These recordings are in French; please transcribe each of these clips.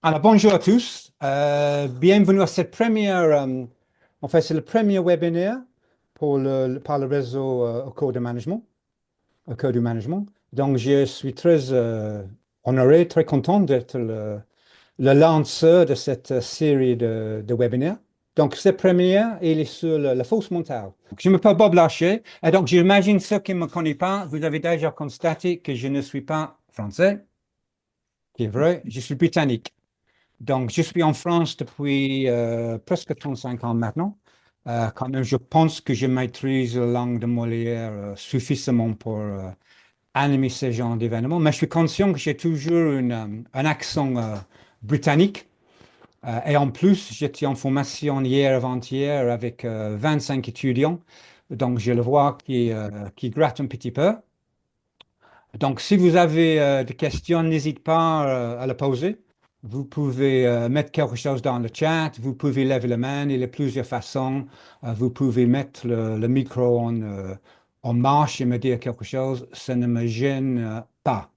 Alors, bonjour à tous. Bienvenue à cette c'est le premier webinaire par le réseau au cours de management, au cœur du management. Donc, je suis très honoré, très content d'être le lanceur de cette série de webinaires. Donc, cette première, il est sur la fausse mentale. Je m'appelle Bob Larcher, et donc j'imagine ceux qui ne me connaissent pas, vous avez déjà constaté que je ne suis pas français, qui est vrai, je suis britannique. Donc, je suis en France depuis presque 35 ans maintenant. Quand même, je pense que je maîtrise la langue de Molière suffisamment pour animer ce genre d'événement. Mais je suis conscient que j'ai toujours un accent britannique. Et en plus, j'étais en formation hier avant-hier avec 25 étudiants. Donc, je le vois qui gratte un petit peu. Donc, si vous avez des questions, n'hésitez pas à les poser. Vous pouvez mettre quelque chose dans le chat, vous pouvez lever la main, il y a plusieurs façons. Vous pouvez mettre le micro en marche et me dire quelque chose, ça ne me gêne pas.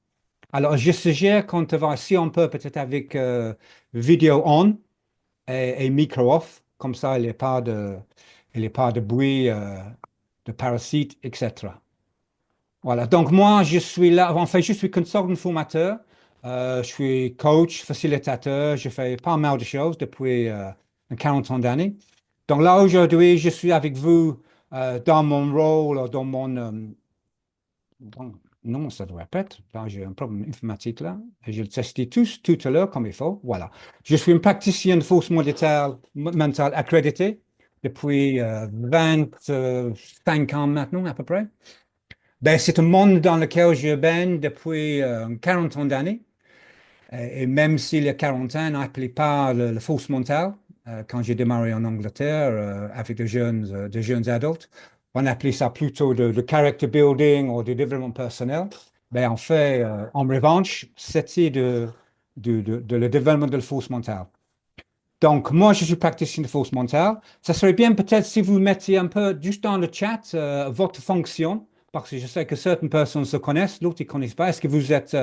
Alors, je suggère qu'on te va, si on peut, peut-être avec vidéo on et micro off, comme ça, il n'y a pas de bruit de parasites, etc. Voilà, donc moi, je suis là, en fait, je suis consultant formateur, je suis coach, facilitateur, je fais pas mal de choses depuis 40 ans d'années. Donc là, aujourd'hui, je suis avec vous dans mon rôle, non, ça doit être, là, j'ai un problème informatique là, et je le testais tout à l'heure comme il faut, voilà. Je suis un praticien de force mentale accrédité depuis 25 ans maintenant, à peu près. Ben, c'est un monde dans lequel je baigne depuis 40 ans d'années. Et même si les 40 ans n'appelaient pas le fausse mentale, quand j'ai démarré en Angleterre avec de jeunes adultes, on appelait ça plutôt de character building ou de développement personnel. Ben, en fait, en revanche, c'était de le développement de la fausse mentale. Donc, moi, je suis praticien de fausse mentale. Ça serait bien peut-être si vous mettiez un peu juste dans le chat votre fonction, parce que je sais que certaines personnes se connaissent, d'autres ne connaissent pas. Est-ce que vous êtes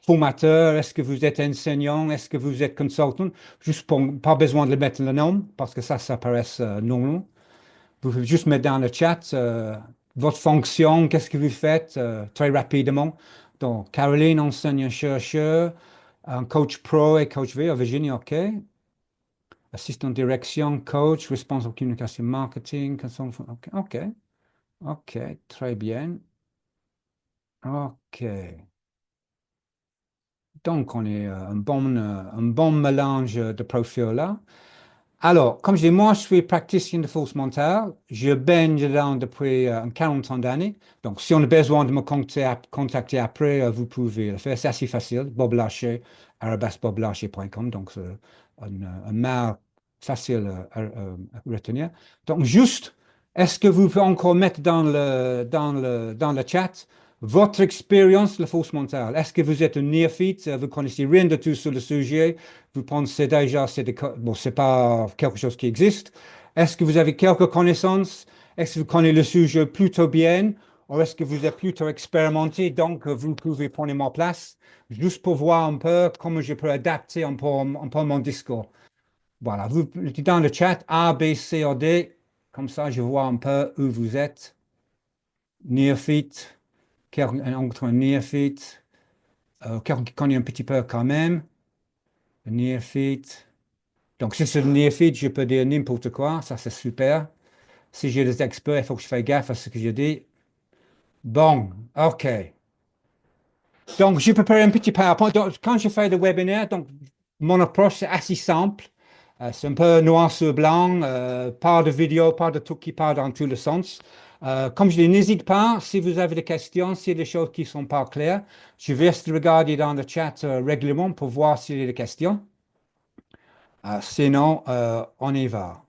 formateur? Est-ce que vous êtes enseignant? Est-ce que vous êtes consultant? Juste pour, pas besoin de le mettre le nom, parce que ça paraît normal. Vous pouvez juste mettre dans le chat votre fonction, qu'est-ce que vous faites très rapidement. Donc, Caroline, enseignant chercheur, un coach pro et coach V, Virginie, OK. Assistant direction, coach, responsable communication marketing, consultant. OK, OK, OK, très bien. OK. Donc, on est un bon mélange de profils là. Alors, comme je dis, moi, je suis praticien de force mentale. Je baigne dedans depuis 40 ans d'années. Donc, si on a besoin de me contacter après, vous pouvez le faire. C'est assez facile. Bob Larcher, @boblarcher.com. Donc, c'est un mail facile à retenir. Donc, juste, est-ce que vous pouvez encore mettre dans le chat votre expérience de la force mentale? Est-ce que vous êtes un néophyte? Vous connaissez rien de tout sur le sujet? Vous pensez déjà, bon, c'est pas quelque chose qui existe. Est-ce que vous avez quelques connaissances? Est-ce que vous connaissez le sujet plutôt bien? Ou est-ce que vous êtes plutôt expérimenté? Donc, vous pouvez prendre ma place juste pour voir un peu comment je peux adapter un peu mon discours. Voilà, vous dites dans le chat A, B, C ou D. Comme ça, je vois un peu où vous êtes. Néophyte, entre un néophyte, quelqu'un qui connaît un petit peu quand même. Néophyte. Donc, si c'est le néophyte, je peux dire n'importe quoi. Ça, c'est super. Si j'ai des experts, il faut que je fasse gaffe à ce que je dis. Bon, OK. Donc, je prépare un petit PowerPoint. Donc, quand je fais des webinaires, donc, mon approche, c'est assez simple. C'est un peu noir sur blanc, pas de vidéo, pas de tout qui part dans tous les sens. Comme je dis, n'hésite pas, si vous avez des questions, s'il y a des choses qui ne sont pas claires, je vais regarder dans le chat régulièrement pour voir s'il y a des questions. Sinon, on y va.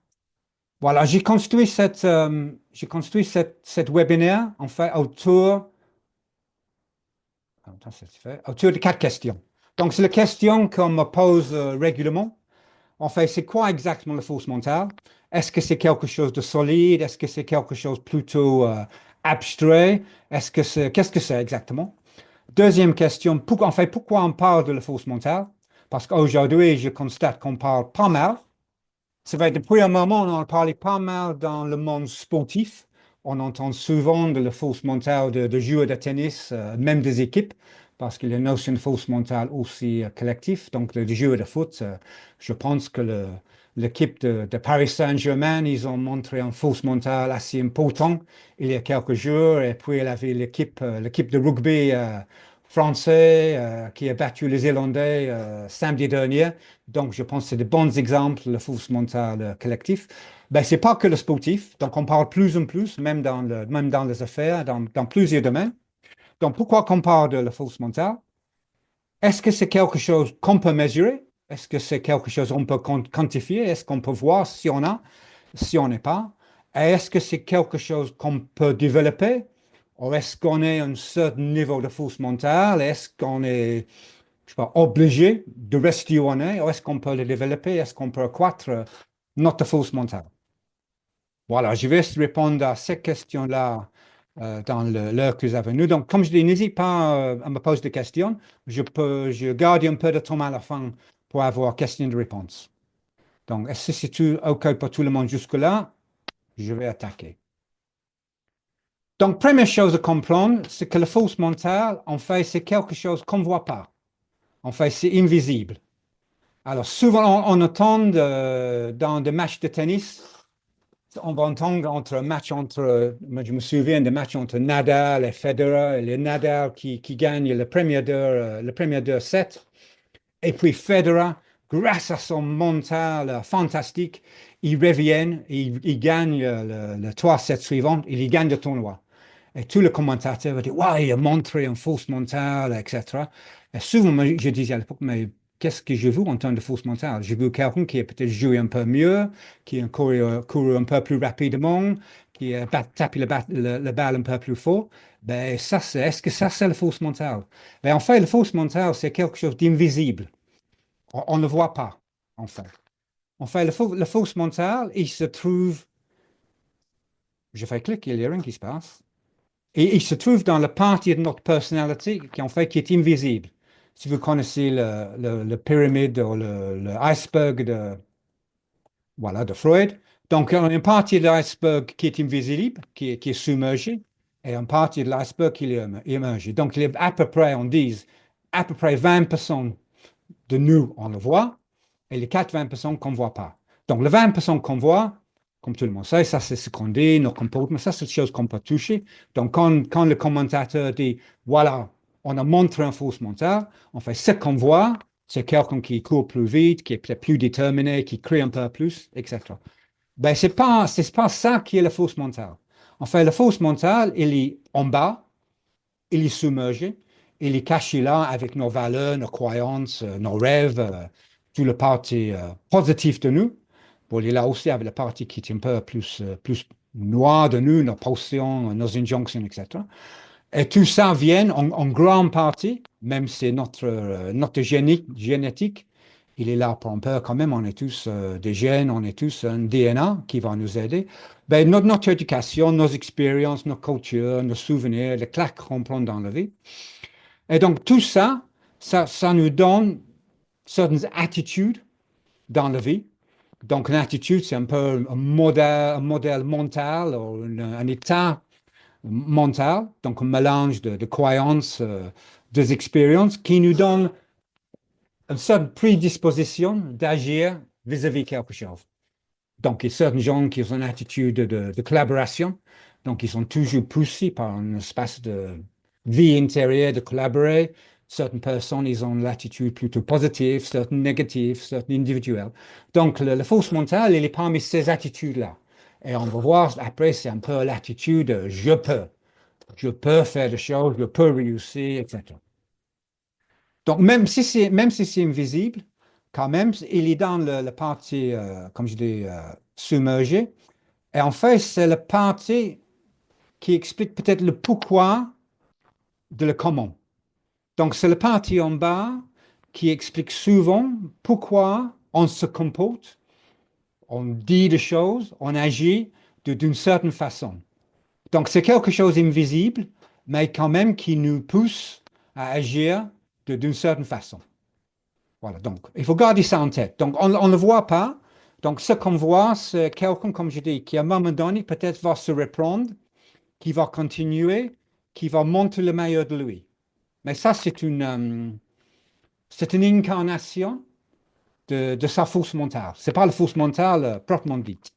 Voilà, j'ai construit cette webinaire, en fait, autour de 4 questions. Donc, c'est les questions qu'on me pose régulièrement. En fait, c'est quoi exactement la force mentale? Est-ce que c'est quelque chose de solide? Est-ce que c'est quelque chose plutôt abstrait? Qu'est-ce que c'est exactement? Deuxième question, pourquoi on parle de la force mentale? Parce qu'aujourd'hui, je constate qu'on parle pas mal. C'est vrai, depuis un moment, on en parlait pas mal dans le monde sportif. On entend souvent de la force mentale de joueurs de tennis, même des équipes, parce qu'il y a une notion de force mentale aussi collective. Donc, les joueurs de foot, je pense que l'équipe de Paris Saint-Germain, ils ont montré une force mentale assez importante il y a quelques jours. Et puis, il y avait l'équipe de rugby français qui a battu les Irlandais samedi dernier. Donc, je pense que c'est de bons exemples, le force mentale collectif. Ben, c'est pas que le sportif. Donc, on parle plus en plus, même dans les affaires, dans plusieurs domaines. Donc, pourquoi qu'on parle de la force mentale? Est-ce que c'est quelque chose qu'on peut mesurer? Est-ce que c'est quelque chose qu'on peut quantifier? Est-ce qu'on peut voir si on a, si on n'est pas? Et est-ce que c'est quelque chose qu'on peut développer? Ou est-ce qu'on est à un certain niveau de force mentale? Est-ce qu'on est je sais pas, obligé de rester où on est, ou est-ce qu'on peut le développer, est-ce qu'on peut accroître notre force mentale? Voilà, je vais répondre à ces questions-là dans l'heure que nous avons. Nous. Donc, comme je dis, n'hésite pas à me poser des questions. Je garde un peu de temps à la fin pour avoir questions de réponse. Donc, est-ce que c'est tout OK pour tout le monde jusque-là? Je vais attaquer. Donc, première chose à comprendre, c'est que la force mentale, en fait, c'est quelque chose qu'on ne voit pas. En fait, c'est invisible. Alors, souvent, on entend dans des matchs de tennis, on va entendre je me souviens des matchs entre Nadal et Federer, et le Nadal qui gagne le premier 2 sets, et puis Federer, grâce à son mental fantastique, il revient, il gagne le 3 sets suivant, il gagne le tournoi. Et tout le commentateur va dire, ouais, il a montré une force mentale, etc. Et souvent, moi, je disais à l'époque, mais qu'est-ce que je veux en termes de force mentale? Je veux quelqu'un qui a peut-être joué un peu mieux, qui a couru un peu plus rapidement, qui a tapé la balle un peu plus fort. Ben, est-ce que ça, c'est la force mentale? Ben, en fait, la force mentale, c'est quelque chose d'invisible. On ne le voit pas, en fait. En fait, la force mentale, il se trouve, je fais clic, il n'y a rien qui se passe. Et il se trouve dans la partie de notre personnalité qui, en fait, qui est invisible. Si vous connaissez le pyramide ou l'iceberg voilà, de Freud, donc il y a une partie de l'iceberg qui est invisible, qui est submergée, et une partie de l'iceberg qui est immergée. Donc il y a à peu près, on dit, à peu près 20% de nous, on le voit, et les 80% qu'on ne voit pas. Donc, le 20% qu'on voit, comme tout le monde sait, ça c'est ce qu'on dit, nos comportements, ça c'est des choses qu'on peut toucher. Donc, quand le commentateur dit, voilà, on a montré un fausse mental, en fait, ce qu'on voit, c'est quelqu'un qui court plus vite, qui est peut-être plus déterminé, qui crie un peu plus, etc. Ben, c'est pas ça qui est la fausse mentale. En fait, la fausse mentale, il est en bas, il est submergé, il est caché là avec nos valeurs, nos croyances, nos rêves, tout le parti positif de nous. Bon, il est là aussi avec la partie qui est un peu plus noire de nous, nos passions, nos injonctions, etc. Et tout ça vient en grande partie, même si notre génétique, il est là pour un peu quand même, on est tous des gènes, on est tous un DNA qui va nous aider. Ben, notre éducation, nos expériences, nos cultures, nos souvenirs, les claques qu'on prend dans la vie. Et donc tout ça, ça nous donne certaines attitudes dans la vie. Donc une attitude, c'est un peu un modèle mental, ou un état mental, donc un mélange de croyances, des expériences qui nous donne une certaine prédisposition d'agir vis-à-vis quelque chose. Donc, il y a certains gens qui ont une attitude de collaboration, donc ils sont toujours poussés par un espace de vie intérieure de collaborer. Certaines personnes, ils ont l'attitude plutôt positive, certaines négatives, certaines individuelles. Donc, la force mentale, elle est parmi ces attitudes-là. Et on va voir après, c'est un peu l'attitude je peux faire des choses, je peux réussir, etc. Donc, même si c'est invisible, quand même, il est dans la partie, comme je dis, submergée. Et en fait, c'est la partie qui explique peut-être le pourquoi de le comment. Donc, c'est la partie en bas qui explique souvent pourquoi on se comporte, on dit des choses, on agit d'une certaine façon. Donc, c'est quelque chose d'invisible, mais quand même qui nous pousse à agir d'une certaine façon. Voilà, donc il faut garder ça en tête. Donc on ne le voit pas. Donc ce qu'on voit, c'est quelqu'un, comme je dis, qui à un moment donné peut-être va se reprendre, qui va continuer, qui va montrer le meilleur de lui. Mais ça, c'est une incarnation de sa force mentale. Ce n'est pas la force mentale proprement dite.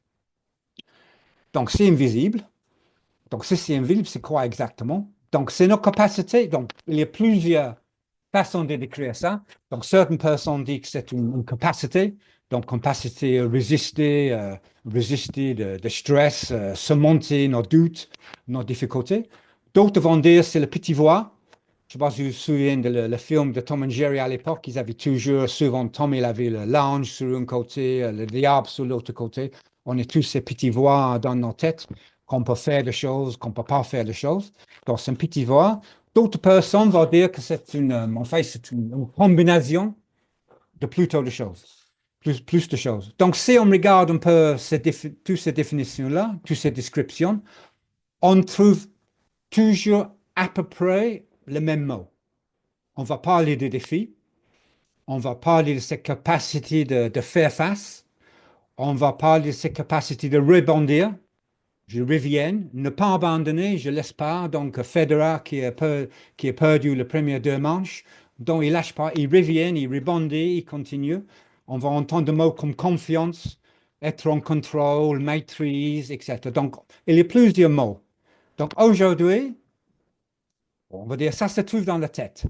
Donc c'est invisible. Donc si c'est invisible, c'est quoi exactement? Donc c'est nos capacités. Donc il y a plusieurs façon de décrire ça. Donc, certaines personnes disent que c'est une capacité, donc capacité à résister de stress, surmonter nos doutes, nos difficultés. D'autres vont dire que c'est le petit voix. Je ne sais pas si vous vous souvenez de le film de Tom et Jerry à l'époque, ils avaient toujours, souvent Tom, il avait le l'ange sur un côté, le diable sur l'autre côté. On est tous ces petits voix dans nos têtes, qu'on peut faire des choses, qu'on ne peut pas faire des choses. Donc, c'est un petit voix. D'autres personnes vont dire que c'est en fait, c'est une combinaison de plutôt de choses, plus de choses. Donc, si on regarde un peu toutes ces définitions-là, toutes ces descriptions, on trouve toujours à peu près le même mot. On va parler de défis, on va parler de cette capacité de faire face, on va parler de cette capacité de rebondir, je reviens, ne pas abandonner, je ne laisse pas. Donc, Federer qui a perdu les premières deux manches, donc il ne lâche pas, il revient, il rebondit, il continue. On va entendre des mots comme confiance, être en contrôle, maîtrise, etc. Donc, il y a plusieurs mots. Donc, aujourd'hui, on va dire ça se trouve dans la tête.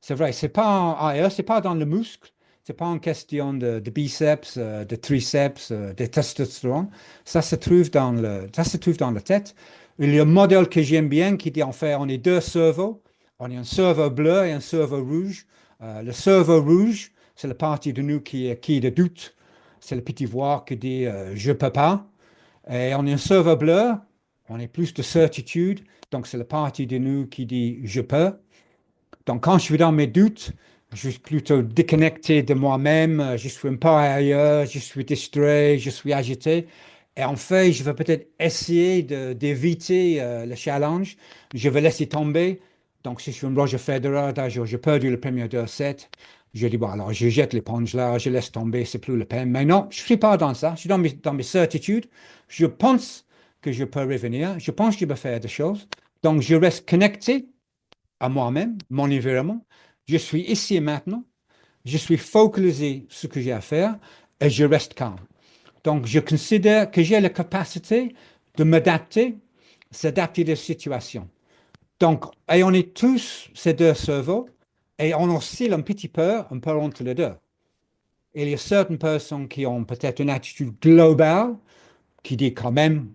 C'est vrai, c'est pas ailleurs, c'est pas dans le muscle, c'est pas une question de biceps, de triceps, de testostérone. Ça se trouve dans la tête. Il y a un modèle que j'aime bien qui dit en fait, on est deux cerveaux. On a un cerveau bleu et un cerveau rouge. Le cerveau rouge, c'est la partie de nous qui est de doute. C'est le petit voix qui dit je peux pas. Et on a un cerveau bleu, on est plus de certitude. Donc c'est la partie de nous qui dit je peux. Donc, quand je suis dans mes doutes, je suis plutôt déconnecté de moi-même, je suis un peu ailleurs, je suis distrait, je suis agité. Et en fait, je vais peut-être essayer d'éviter le challenge. Je vais laisser tomber. Donc, si je suis un Roger Federer, j'ai perdu le premier 2-7. Je dis, bon, alors je jette l'éponge là, je laisse tomber, c'est plus la peine. Mais non, je ne suis pas dans ça. Je suis dans mes certitudes. Je pense que je peux revenir. Je pense que je peux faire des choses. Donc, je reste connecté à moi-même, mon environnement. Je suis ici et maintenant. Je suis focalisé sur ce que j'ai à faire et je reste calme. Donc, je considère que j'ai la capacité de m'adapter, s'adapter à des situations. Donc, et on est tous ces deux cerveaux et on oscille un peu entre les deux. Il y a certaines personnes qui ont peut-être une attitude globale qui dit quand même,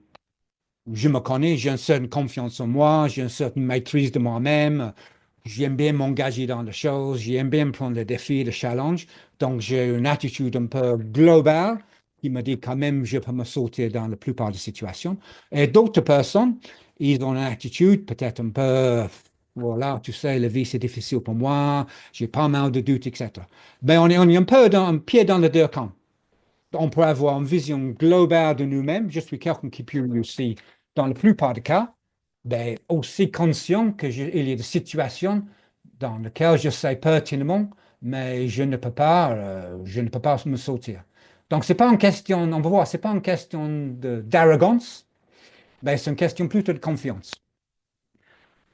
je me connais, j'ai une certaine confiance en moi, j'ai une certaine maîtrise de moi-même, j'aime bien m'engager dans les choses, j'aime bien prendre les défis, les challenges. Donc, j'ai une attitude un peu globale qui me dit quand même, je peux me sortir dans la plupart des situations. Et d'autres personnes, ils ont une attitude peut-être un peu, voilà, tu sais, la vie c'est difficile pour moi, j'ai pas mal de doutes, etc. Mais on est un peu un pied dans les deux camps. On peut avoir une vision globale de nous-mêmes. Je suis quelqu'un qui peut aussi, dans la plupart des cas, ben, aussi conscient qu'il y a des situations dans lesquelles je sais pertinemment, mais je ne peux pas me sortir. Donc, c'est pas une question, on va voir, c'est pas une question d'arrogance, mais c'est une question plutôt de confiance.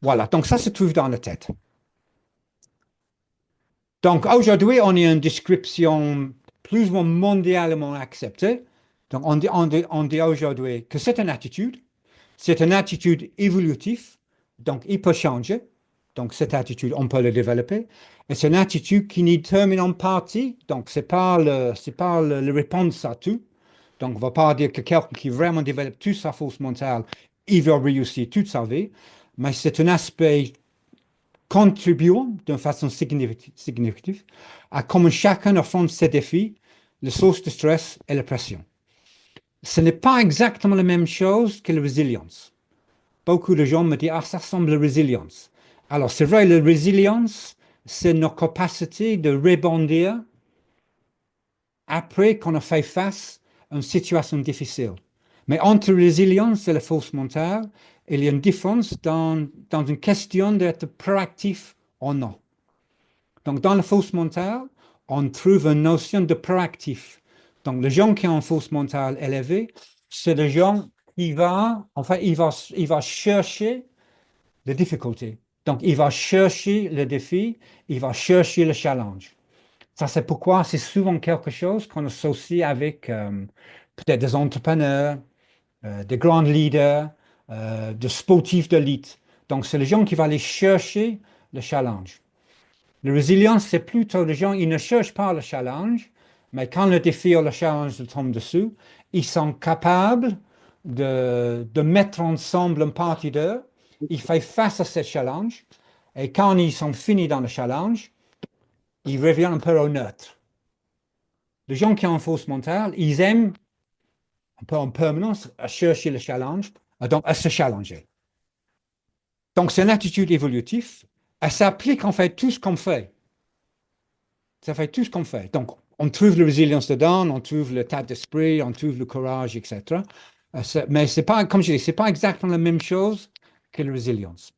Voilà, donc ça se trouve dans la tête. Donc aujourd'hui, on a une description plus ou moins mondialement acceptée. Donc on dit aujourd'hui que c'est une attitude évolutive, donc il peut changer. Donc cette attitude, on peut la développer. Et c'est une attitude qui détermine en partie, donc c'est pas le réponse à tout. Donc on ne va pas dire que quelqu'un qui vraiment développe toute sa force mentale, il va réussir toute sa vie, mais c'est un aspect contribuons d'une façon significative à comment chacun affronte ses défis, les sources de stress et la pression. Ce n'est pas exactement la même chose que la résilience. Beaucoup de gens me disent, ah, ça ressemble à la résilience. Alors, c'est vrai, la résilience, c'est notre capacité de rebondir après qu'on a fait face à une situation difficile. Mais entre résilience et la force mentale, il y a une différence dans une question d'être proactif ou non. Donc, dans la force mentale, on trouve une notion de proactif. Donc, les gens qui ont une force mentale élevée, c'est des gens qui vont, enfin, il va chercher les difficultés. Donc, il va chercher le défi, il va chercher le challenge. Ça, c'est pourquoi c'est souvent quelque chose qu'on associe avec peut-être des entrepreneurs, des grands leaders, des sportifs d'élite. Donc, c'est les gens qui vont aller chercher le challenge. La résilience, c'est plutôt les gens, ils ne cherchent pas le challenge, mais quand le défi ou le challenge tombe dessus, ils sont capables de mettre ensemble une partie d'eux, ils font face à ce challenge, et quand ils sont finis dans le challenge, ils reviennent un peu au neutre. Les gens qui ont une force mentale, ils aiment un peu en permanence à chercher le challenge, donc à se challenger. Donc c'est une attitude évolutive, elle s'applique en fait tout ce qu'on fait. Ça fait tout ce qu'on fait. Donc, on trouve la résilience dedans, on trouve le tas d'esprit, on trouve le courage, etc. Mais c'est pas, comme je dis, c'est pas exactement la même chose que la résilience.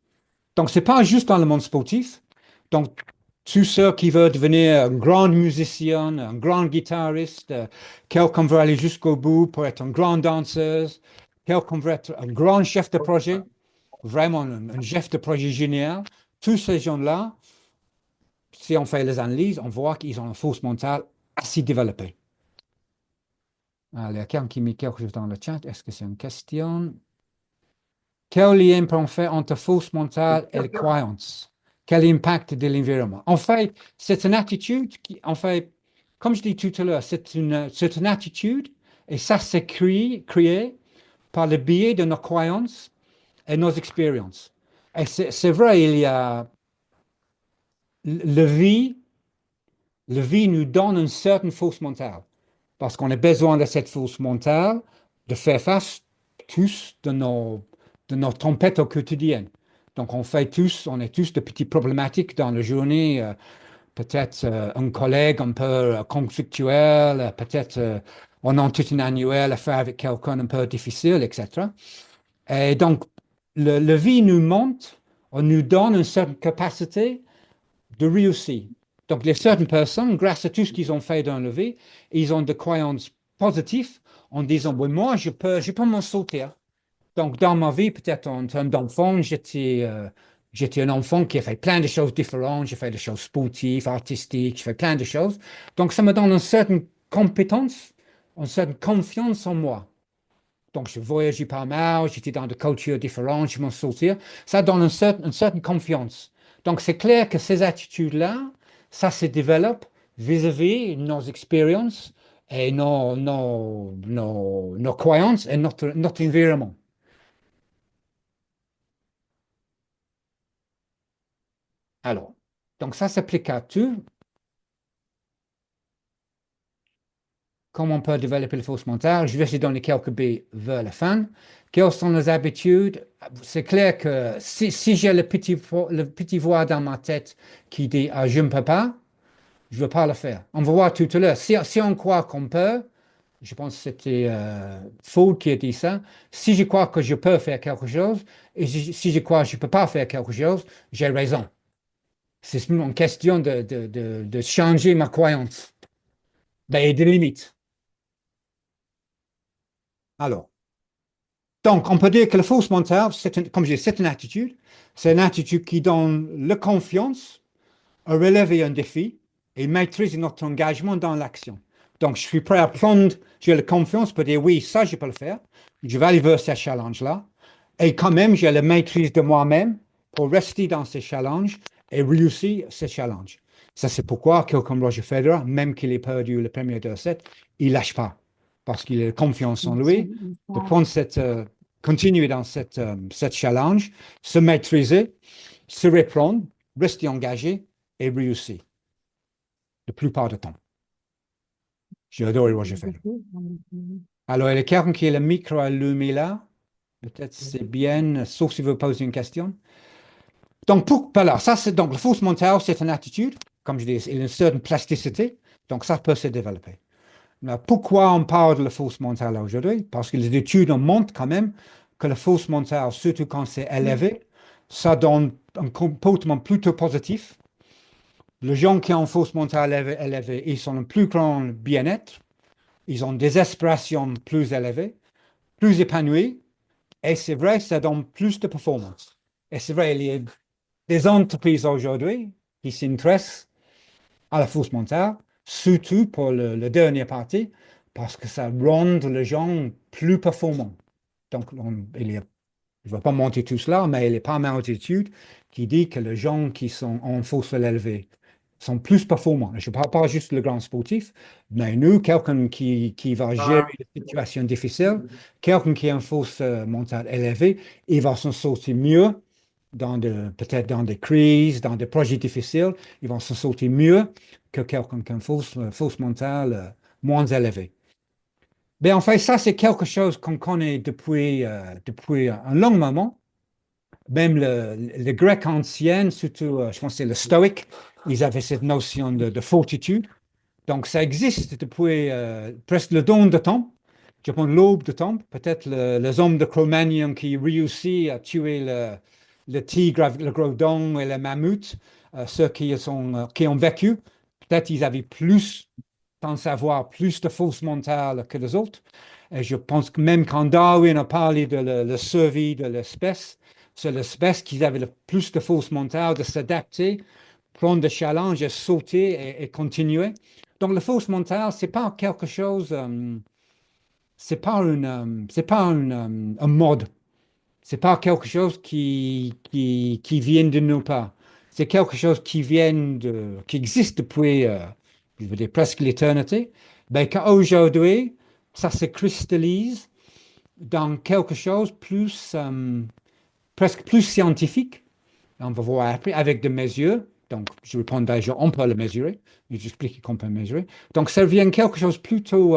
Donc, c'est pas juste dans le monde sportif. Donc, tous ceux qui veulent devenir un grand musicien, un grand guitariste, quelqu'un veut aller jusqu'au bout pour être un grand danseuse, quelqu'un veut être un grand chef de projet, vraiment un chef de projet génial. Tous ces gens-là, si on fait les analyses, on voit qu'ils ont une force mentale assez développée. Alors, il y a quelqu'un qui met quelque chose dans le chat. Est-ce que c'est une question? Quel lien peut-on faire entre force mentale et la croyance? Quel impact de l'environnement? En fait, c'est une attitude qui, en fait, comme je dis tout à l'heure, c'est une attitude et ça s'est créé par le biais de nos croyances et nos expériences. Et c'est vrai, il y a le vie nous donne une certaine force mentale. Parce qu'on a besoin de cette force mentale de faire face tous de nos tempêtes au quotidien. Donc on est tous de petites problématiques dans la journée, peut-être un collègue un peu conflictuel, peut-être on a toute une annuelle à faire avec quelqu'un un peu difficile, etc. Et donc le vie nous montre, on nous donne une certaine capacité de réussir. Donc, les certaines personnes, grâce à tout ce qu'ils ont fait dans la vie, ils ont des croyances positives en disant, oui, moi, je peux m'en sortir. Donc, dans ma vie, peut-être en termes d'enfant, j'étais un enfant qui a fait plein de choses différentes. J'ai fait des choses sportives, artistiques, j'ai fait plein de choses. Donc, ça me donne une certaine compétence, une certaine confiance en moi. Donc, je voyageais pas mal, j'étais dans des cultures différentes, je m'en sortais. Ça donne une certaine confiance. Donc, c'est clair que ces attitudes-là, ça se développe vis-à-vis nos expériences et nos croyances et notre environnement. Alors, donc ça s'applique à tout. Comment on peut développer le force mentale? Je vais essayer de donner quelques billes vers la fin. Quelles sont les habitudes? C'est clair que si j'ai le petit voix dans ma tête qui dit ah, je ne peux pas, je ne veux pas le faire. On va voir tout à l'heure. Si on croit qu'on peut, je pense que c'était Ford qui a dit ça. Si je crois que je peux faire quelque chose et si je crois que je ne peux pas faire quelque chose, j'ai raison. C'est une question de changer ma croyance et des limites. Alors. Donc, on peut dire que la force mentale, comme je dis, c'est une attitude. C'est une attitude qui donne la confiance à relever un défi et maîtriser notre engagement dans l'action. Donc, je suis prêt à prendre, j'ai la confiance pour dire oui, ça, je peux le faire. Je vais aller vers ce challenge-là. Et quand même, j'ai la maîtrise de moi-même pour rester dans ce challenge et réussir ce challenge. Ça, c'est pourquoi quelqu'un comme Roger Federer, même qu'il ait perdu le premier 2-7, il ne lâche pas. Parce qu'il a confiance en lui, de prendre continuer dans cette challenge, se maîtriser, se reprendre, rester engagé et réussir la plupart du temps. J'ai adoré Roger Federer. Alors, il y a quelqu'un qui a le micro allumé là. Peut-être c'est bien, sauf si vous posez une question. Donc, voilà, ça c'est donc la force mentale, c'est une attitude, comme je dis, il y a une certaine plasticité, donc ça peut se développer. Mais pourquoi on parle de la force mentale aujourd'hui? Parce que les études montrent quand même que la force mentale, surtout quand c'est élevé, ça donne un comportement plutôt positif Les gens qui ont force mentale élevée, ils ont un plus grand bien-être, ils ont des aspirations plus élevées, plus épanouies, et c'est vrai, ça donne plus de performance. Et c'est vrai, il y a des entreprises aujourd'hui qui s'intéressent à la force mentale, surtout pour le dernier partie, parce que ça rend les gens plus performants. Donc, il y a, je ne vais pas monter tout cela, mais il y a pas mal d'études qui disent que les gens qui sont en force élevée sont plus performants. Je ne parle pas juste le grand sportif, mais nous, quelqu'un qui va gérer des situations difficiles, quelqu'un qui a une force mentale élevée, il va s'en sortir mieux peut-être dans des crises, dans des projets difficiles, ils vont s'en sortir mieux que quelqu'un qui a une force mentale moins élevée. Mais en fait, ça, c'est quelque chose qu'on connaît depuis un long moment. Même les Grecs anciens, surtout, je pense que c'est le stoïque, ils avaient cette notion de fortitude. Donc, ça existe depuis presque le dawn de temps. Je pense l'aube de temps. Peut-être les hommes de Cro-Magnon qui réussissent à tuer le tigre, le gredon et le mammouth, ceux qui ont vécu. Peut-être ils avaient plus, sans savoir, plus de force mentale que les autres. Et je pense que même quand Darwin a parlé de la survie de l'espèce, c'est l'espèce qui avait le plus de force mentale de s'adapter, prendre des challenges, et sauter et continuer. Donc, la force mentale, c'est pas quelque chose, c'est pas un mode, c'est pas quelque chose qui vient de nulle part. C'est quelque chose qui existe depuis, je veux dire, presque l'éternité, mais qu'aujourd'hui, ça se cristallise dans quelque chose plus, presque plus scientifique. On va voir après avec des mesures. Donc, je réponds déjà, on peut le mesurer. J'explique qu'on peut le mesurer. Donc, ça devient quelque chose plutôt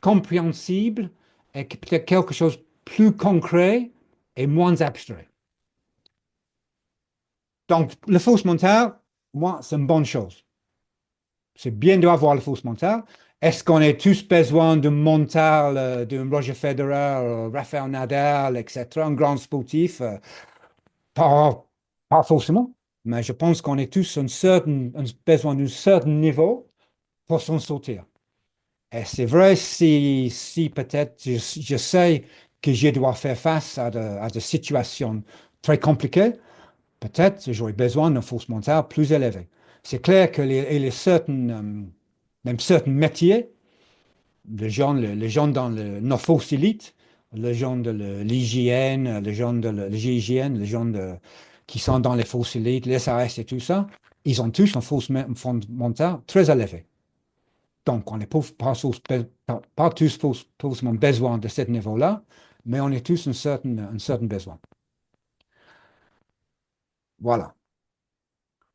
compréhensible et peut-être quelque chose plus concret et moins abstrait. Donc, le force mentale, moi, c'est une bonne chose. C'est bien d'avoir le force mentale. Est-ce qu'on a tous besoin d'un mental d'un Roger Federer, Rafael Nadal, etc., un grand sportif? Pas, pas forcément, mais je pense qu'on est tous un besoin d'un certain niveau pour s'en sortir. Et c'est vrai, si peut-être je sais que je dois faire face à des situations très compliquées, peut-être j'aurai besoin d'une force mentale plus élevée. C'est clair il y a même certains métiers, les gens dans nos forces élites, les gens de l'hygiène, les gens de l'hygiène, les gens qui sont dans les forces élites, les SRS et tout ça, ils ont tous une force mentale très élevée. Donc, on n'est pas tous forcément besoin de ce niveau-là, mais on est tous un certain besoin. Voilà.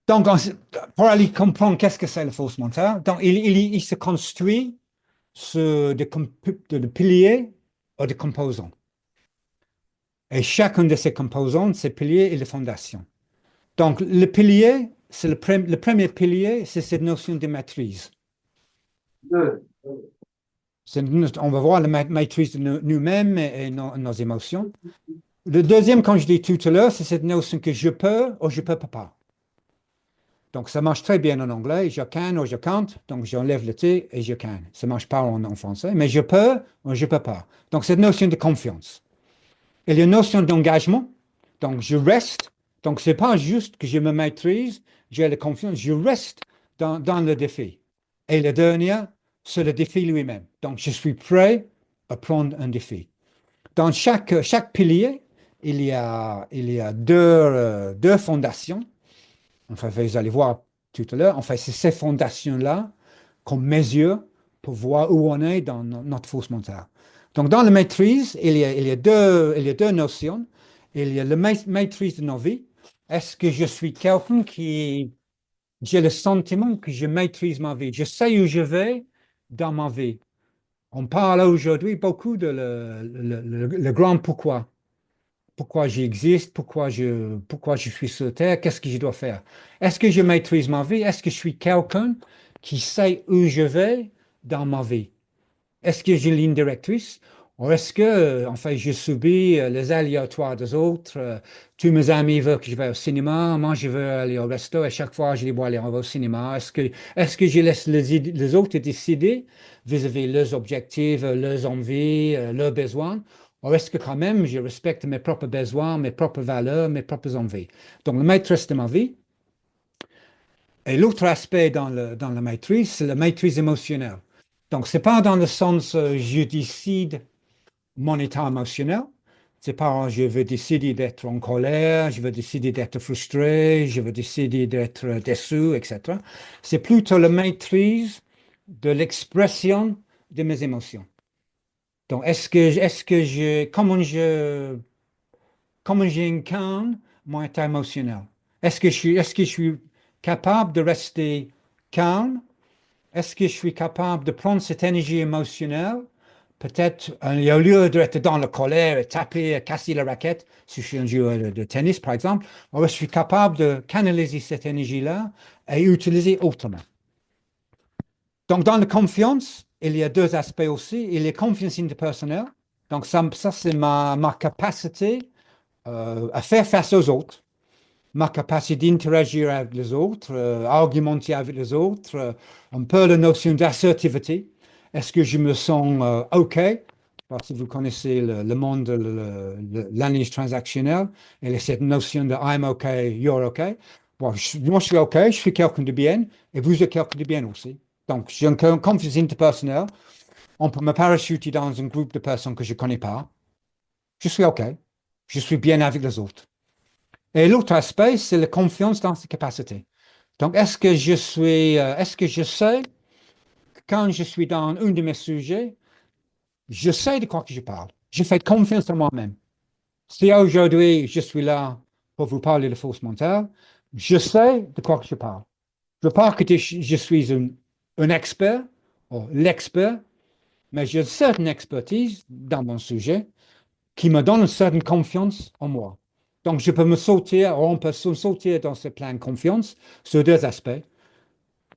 Donc, pour aller comprendre qu'est-ce que c'est la force mentale, donc, il se construit sur des piliers ou des composants. Et chacun de ces composants, ces piliers et les fondations. Donc, le pilier, le premier pilier, c'est cette notion de maîtrise. On va voir la maîtrise de nous-mêmes et nos émotions. Le deuxième, comme je dis tout à l'heure, c'est cette notion que je peux ou je ne peux pas. Donc, ça marche très bien en anglais. Je can ou je can't. Donc, j'enlève le T et je can. Ça ne marche pas en français. Mais je peux ou je ne peux pas. Donc, cette notion de confiance. Il y a une notion d'engagement. Donc, je reste. Donc, ce n'est pas juste que je me maîtrise, j'ai la confiance. Je reste dans le défi. Et le dernier, c'est le défi lui-même. Donc, je suis prêt à prendre un défi. Dans chaque pilier, il y a deux fondations. Enfin, vous allez voir tout à l'heure. Enfin, c'est ces fondations-là qu'on mesure pour voir où on est dans notre force mentale. Donc, dans la maîtrise, il y a deux notions. Il y a la maîtrise de nos vies. Est-ce que je suis quelqu'un qui... J'ai le sentiment que je maîtrise ma vie. Je sais où je vais dans ma vie. On parle aujourd'hui beaucoup de le grand pourquoi. Pourquoi j'existe, pourquoi je suis sur Terre, qu'est-ce que je dois faire? Est-ce que je maîtrise ma vie? Est-ce que je suis quelqu'un qui sait où je vais dans ma vie? Est-ce que j'ai une ligne directrice? Ou est-ce que, en fait, je subis les aléatoires des autres? Tous mes amis veulent que je vais au cinéma, moi je veux aller au resto, et chaque fois je dis, bon, allez, on va au cinéma. Est-ce que je laisse les autres décider vis-à-vis leurs objectifs, leurs envies, leurs besoins? Ou est-ce que quand même je respecte mes propres besoins, mes propres valeurs, mes propres envies? Donc, le maîtresse de ma vie. Et l'autre aspect dans la maîtrise, c'est la maîtrise émotionnelle. Donc, c'est pas dans le sens je décide mon état émotionnel. C'est pas je veux décider d'être en colère, je veux décider d'être frustré, je veux décider d'être déçu, etc. C'est plutôt la maîtrise de l'expression de mes émotions. Donc, comment j'incarne mon état émotionnel? Est-ce que je suis capable de rester calme? Est-ce que je suis capable de prendre cette énergie émotionnelle? Peut-être, au lieu d'être dans la colère et taper, casser la raquette, si je suis un joueur de tennis, par exemple, alors je suis capable de canaliser cette énergie-là et utiliser autrement. Donc, dans la confiance, il y a deux aspects aussi. Il y a confiance interpersonnelle. Donc, ça c'est ma capacité à faire face aux autres, ma capacité d'interagir avec les autres, argumenter avec les autres, un peu la notion d'assertivité. Est-ce que je me sens OK? Parce que vous connaissez le monde de l'analyse transactionnelle, il y a cette notion de I'm OK, you're OK. Bon, moi, je suis OK, je suis quelqu'un de bien, et vous êtes quelqu'un de bien aussi. Donc, j'ai une confiance interpersonnelle. On peut me parachuter dans un groupe de personnes que je ne connais pas. Je suis OK. Je suis bien avec les autres. Et l'autre aspect, c'est la confiance dans ses capacités. Donc, est-ce que je sais que quand je suis dans un de mes sujets, je sais de quoi que je parle. Je fais confiance en moi-même. Si aujourd'hui je suis là pour vous parler de fausse mentale, je sais de quoi que je parle. Je ne veux pas que je suis un expert ou l'expert, mais j'ai une certaine expertise dans mon sujet qui me donne une certaine confiance en moi. Donc, je peux me sauter, on peut se sauter dans ce plan de confiance sur deux aspects.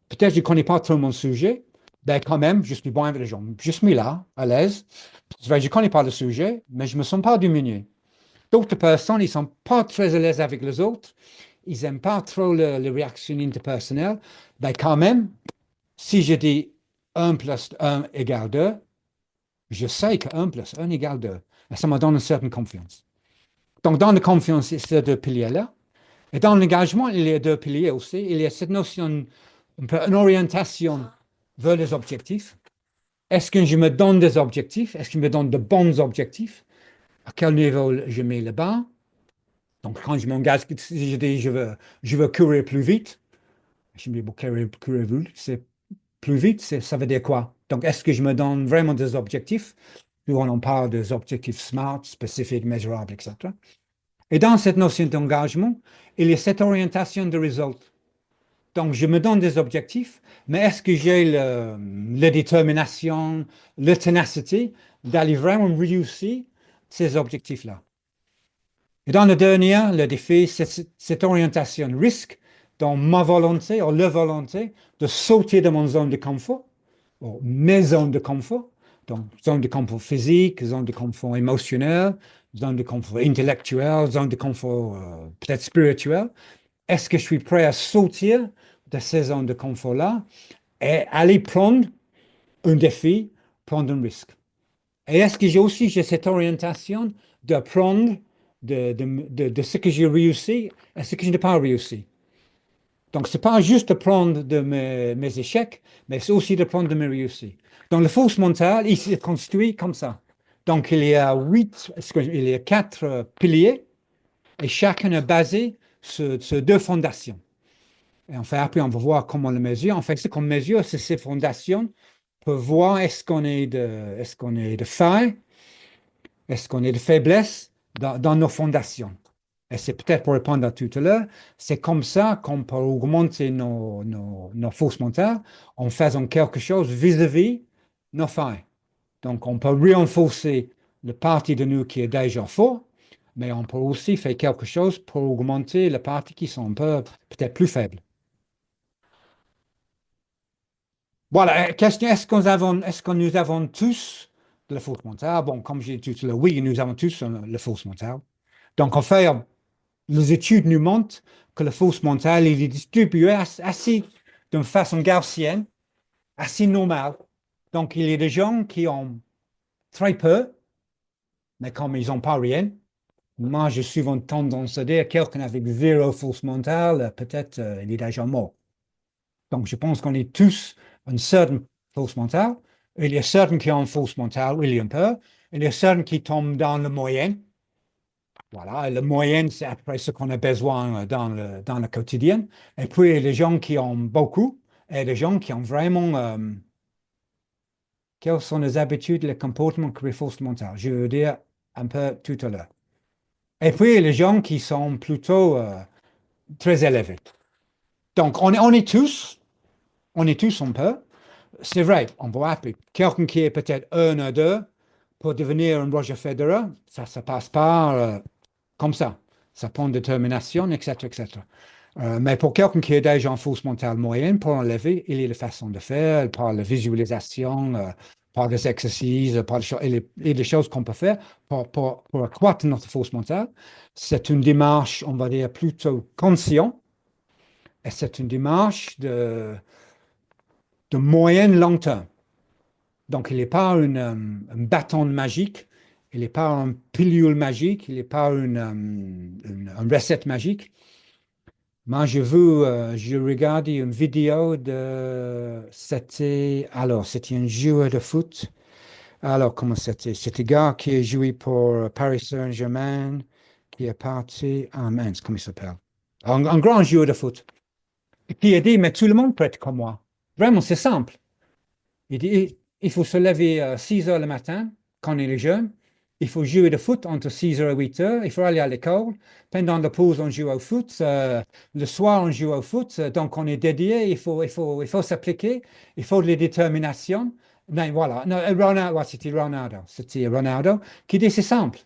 Peut-être que je ne connais pas trop mon sujet, mais quand même, je suis bon avec les gens. Je suis là, à l'aise. Je ne connais pas le sujet, mais je ne me sens pas diminué. D'autres personnes, ils ne sont pas très à l'aise avec les autres. Ils n'aiment pas trop les réactions interpersonnelles. Ben quand même, si je dis 1 plus 1 égale 2, je sais que 1 plus 1 égale 2. Et ça me donne une certaine confiance. Donc, dans la confiance, il y a ces deux piliers-là. Et dans l'engagement, il y a deux piliers aussi. Il y a cette notion, une orientation vers les objectifs. Est-ce que je me donne des objectifs? Est-ce que je me donne de bons objectifs? À quel niveau je mets le bas? Donc, quand je m'engage, si je dis je veux courir plus vite, je me dis, bon, courir plus vite, ça veut dire quoi? Donc, est-ce que je me donne vraiment des objectifs? Nous, on parle des objectifs SMART, spécifiques, mesurables, etc. Et dans cette notion d'engagement, il y a cette orientation de résultat. Donc, je me donne des objectifs, mais est-ce que j'ai la détermination, la ténacité d'aller vraiment réussir ces objectifs-là? Et dans le dernier, le défi, c'est cette orientation risque dans ma volonté ou la volonté de sauter de mon zone de confort, ou mes zones de confort, donc zone de confort physique, zone de confort émotionnel, zone de confort intellectuel, zone de confort peut-être spirituel. Est-ce que je suis prêt à sortir de ces zones de confort-là et aller prendre un défi, prendre un risque? Et est-ce que j'ai cette orientation d'apprendre de ce que j'ai réussi et ce que je n'ai pas réussi? Donc, ce n'est pas juste de prendre de mes échecs, mais c'est aussi de prendre de mes réussites. Donc, le force mentale, il s'est construit comme ça. Donc, il y a quatre piliers et chacun est basé sur deux fondations. Et enfin, après, on va voir comment on le mesure. En fait, ce qu'on mesure, c'est ces fondations pour voir est-ce qu'on est de faille, est-ce qu'on est de faiblesse dans nos fondations. Et c'est peut-être pour répondre à tout à l'heure, c'est comme ça qu'on peut augmenter nos forces mentales en faisant quelque chose vis-à-vis nos failles. Donc, on peut renforcer le partie de nous qui est déjà fort, mais on peut aussi faire quelque chose pour augmenter les parties qui sont un peu peut-être plus faibles. Voilà, question, est-ce que nous avons tous de la force mentale. Bon, comme j'ai dit tout à l'heure, oui, nous avons tous la force mentale. Donc, en fait, les études nous montrent que la force mentale il est distribuée assez d'une façon gaussienne, assez normale. Donc, il y a des gens qui ont très peu, mais comme ils n'ont pas rien, moi, j'ai souvent tendance à dire quelqu'un avec zéro force mentale, peut-être il est déjà mort. Donc, je pense qu'on est tous une certaine force mentale. Il y a certains qui ont une force mentale, il y a un peu. Il y a certains qui tombent dans le moyen. Voilà, le moyen, c'est après ce qu'on a besoin dans le quotidien. Et puis, il y a les gens qui ont beaucoup et les gens qui ont vraiment quelles sont les habitudes, les comportements que les forces mentales. Je veux dire un peu tout à l'heure. Et puis, il y a les gens qui sont plutôt très élevés. Donc, on est tous un peu. C'est vrai, on va appeler quelqu'un qui est peut-être un ou deux pour devenir un Roger Federer. Ça ne passe pas comme ça. Ça prend détermination, etc., etc. Mais pour quelqu'un qui est déjà en force mentale moyenne, pour enlever, il y a des façons de faire, par la visualisation, par des exercices, il y a des choses qu'on peut faire pour accroître notre force mentale. C'est une démarche, on va dire, plutôt consciente et c'est une démarche de moyenne long terme. Donc, il n'est pas un bâton magique, il n'est pas une pilule magique, il n'est pas une recette magique. Moi, j'ai regardé une vidéo c'était un joueur de foot. Alors, comment c'était? C'était un gars qui a joué pour Paris Saint-Germain, qui est parti, ah mince, comment il s'appelle? Un grand joueur de foot. Et qui a dit, mais tout le monde peut être comme moi. Vraiment, c'est simple. Il dit, il faut se lever à 6 heures le matin quand on est jeune. Il faut jouer de foot entre 6 heures et 8 heures. Il faut aller à l'école. Pendant la pause, on joue au foot. Le soir, on joue au foot. Donc, on est dédié. Il faut s'appliquer. Il faut de la détermination. Mais voilà. Non, Ronaldo, ouais, c'était Ronaldo. C'était Ronaldo qui dit c'est simple.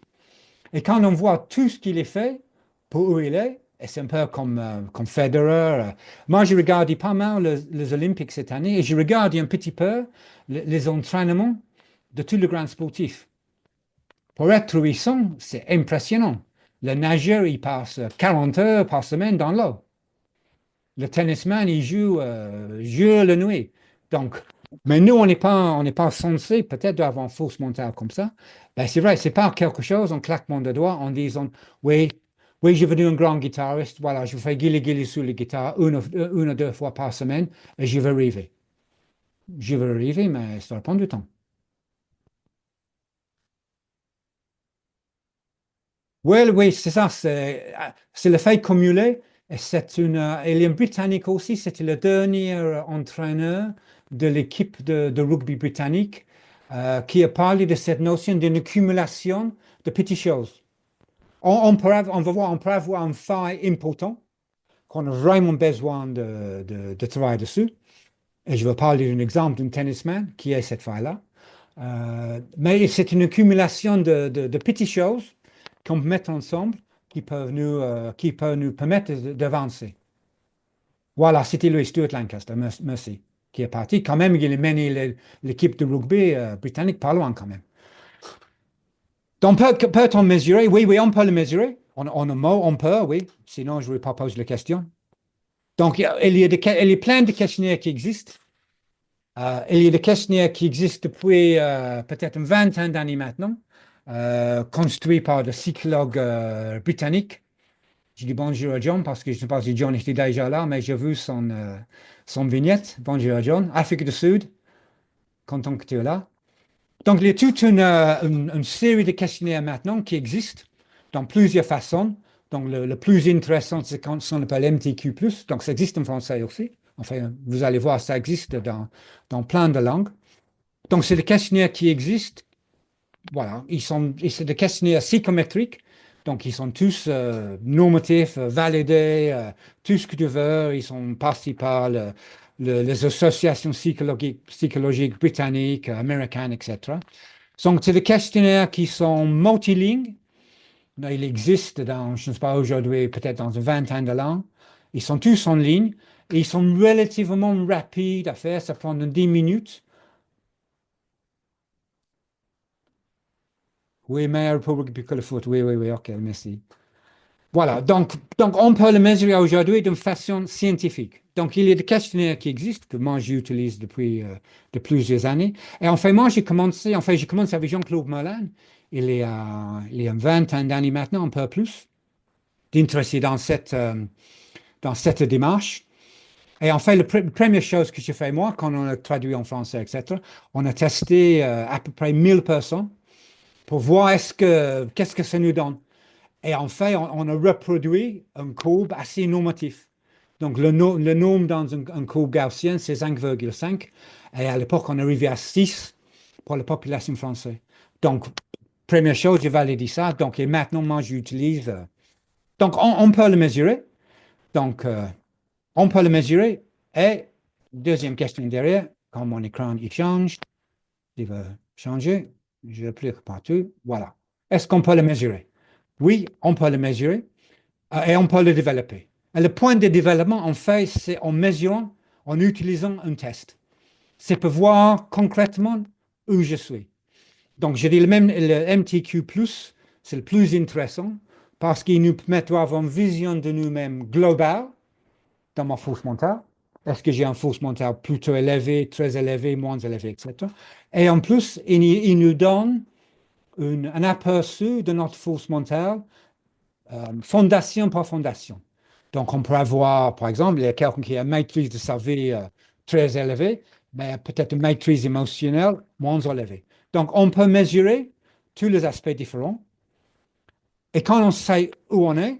Et quand on voit tout ce qu'il est fait pour où il est, et c'est un peu comme Federer. Moi, j'ai regardé pas mal les Olympiques cette année et j'ai regardé un petit peu les entraînements de tous les grands sportifs. Pour être où ils sont, c'est impressionnant. Le nageur, il passe 40 heures par semaine dans l'eau. Le tennisman, il joue la nuit. Donc, mais nous, on n'est pas censé peut-être avoir une force mentale comme ça. Ben, c'est vrai, c'est pas quelque chose en claquement de doigts en disant, oui, oui, je veux devenir un grand guitariste. Voilà, je fais guili sur la guitare une ou deux fois par semaine et je vais arriver. Je vais arriver, mais ça va prendre du temps. Oui, oui, c'est ça. C'est le fait cumulé. Et il y a un Britannique aussi. C'était le dernier entraîneur de l'équipe de rugby britannique qui a parlé de cette notion d'une accumulation de petites choses. On va voir, on peut avoir un faille important qu'on a vraiment besoin de travailler dessus. Et je vais parler d'un exemple d'un tennisman qui a cette faille-là. Mais c'est une accumulation de petites choses qu'on peut mettre ensemble qui peuvent nous permettre d'avancer. Voilà, c'était Louis Stuart Lancaster, merci, qui est parti. Quand même, il a mené l'équipe de rugby britannique pas loin quand même. Donc, peut-on mesurer? Oui, oui, on peut le mesurer. On a mot, on peut, oui. Sinon, je ne vais pas poser la question. Donc, il y a plein de questionnaires qui existent. Il y a des questionnaires qui existent depuis peut-être une vingtaine d'années maintenant, construits par des psychologues britanniques. Je dis bonjour à John parce que je ne sais pas si John était déjà là, mais j'ai vu son vignette. Bonjour à John. Afrique du Sud, content que tu es là. Donc, il y a toute une série de questionnaires maintenant qui existent dans plusieurs façons. Donc, le plus intéressant, c'est quand on appelle MTQ+. Donc, ça existe en français aussi. Enfin, vous allez voir, ça existe dans plein de langues. Donc, c'est des questionnaires qui existent. Voilà, c'est des questionnaires psychométriques. Donc, ils sont tous normatifs, validés, tout ce que tu veux. Ils sont passés par les associations psychologiques britanniques, américaines, etc. Donc, c'est des questionnaires qui sont multilingues. Il existe dans, je ne sais pas aujourd'hui, peut-être dans une vingtaine de langues. Ils sont tous en ligne et ils sont relativement rapides à faire. Ça prend 10 minutes. Oui, meilleur pour rugby que le foot. Oui, oui, oui, ok, merci. Voilà, donc on peut le mesurer aujourd'hui d'une façon scientifique. Donc il y a des questionnaires qui existent, que moi j'utilise depuis de plusieurs années. Et en fait, moi j'ai commencé avec Jean-Claude Moulin, il y a une vingtaine d'années maintenant, un peu plus, d'intéressé dans cette démarche. Et en fait, la première chose que j'ai fait moi, quand on a traduit en français, etc., on a testé à peu près 1000 personnes pour voir qu'est-ce que ça nous donne. Et en fait, on a reproduit une courbe assez normative. Donc, le norme dans une courbe gaussienne, c'est 5,5. Et à l'époque, on est arrivé à 6 pour la population française. Donc, première chose, j'ai validé ça. Donc, et maintenant, moi, j'utilise. Donc, on peut le mesurer. Donc, on peut le mesurer. Et deuxième question derrière, quand mon écran il change, il va changer. Je clique partout. Voilà. Est-ce qu'on peut le mesurer? Oui, on peut le mesurer. Et on peut le développer. Et le point de développement, en fait, c'est en mesurant, en utilisant un test. C'est pour voir concrètement où je suis. Donc, je dis le MTQ+, c'est le plus intéressant parce qu'il nous permet d'avoir une vision de nous-mêmes globale dans ma force mentale. Est-ce que j'ai une force mentale plutôt élevée, très élevée, moins élevée, etc. Et en plus, il nous donne un aperçu de notre force mentale fondation par fondation. Donc, on peut avoir, par exemple, il y a quelqu'un qui a une maîtrise de sa vie très élevée, mais peut-être une maîtrise émotionnelle moins élevée. Donc, on peut mesurer tous les aspects différents. Et quand on sait où on est,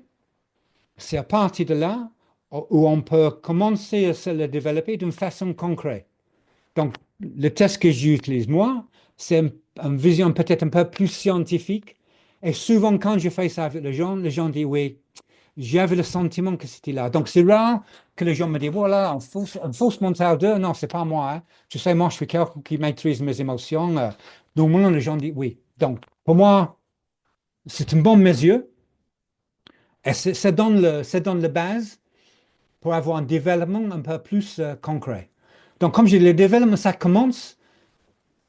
c'est à partir de là où on peut commencer à se le développer d'une façon concrète. Donc, le test que j'utilise moi, c'est une vision peut-être un peu plus scientifique. Et souvent, quand je fais ça avec les gens disent oui, j'avais le sentiment que c'était là. Donc, c'est rare que les gens me disent, voilà, un fausse mentale 2, non, c'est pas moi. Hein. Tu sais, moi, je suis quelqu'un qui maîtrise mes émotions. Normalement, les gens disent oui. Donc, pour moi, c'est une bonne mesure et ça donne la base pour avoir un développement un peu plus concret. Donc, comme je dis, le développement, ça commence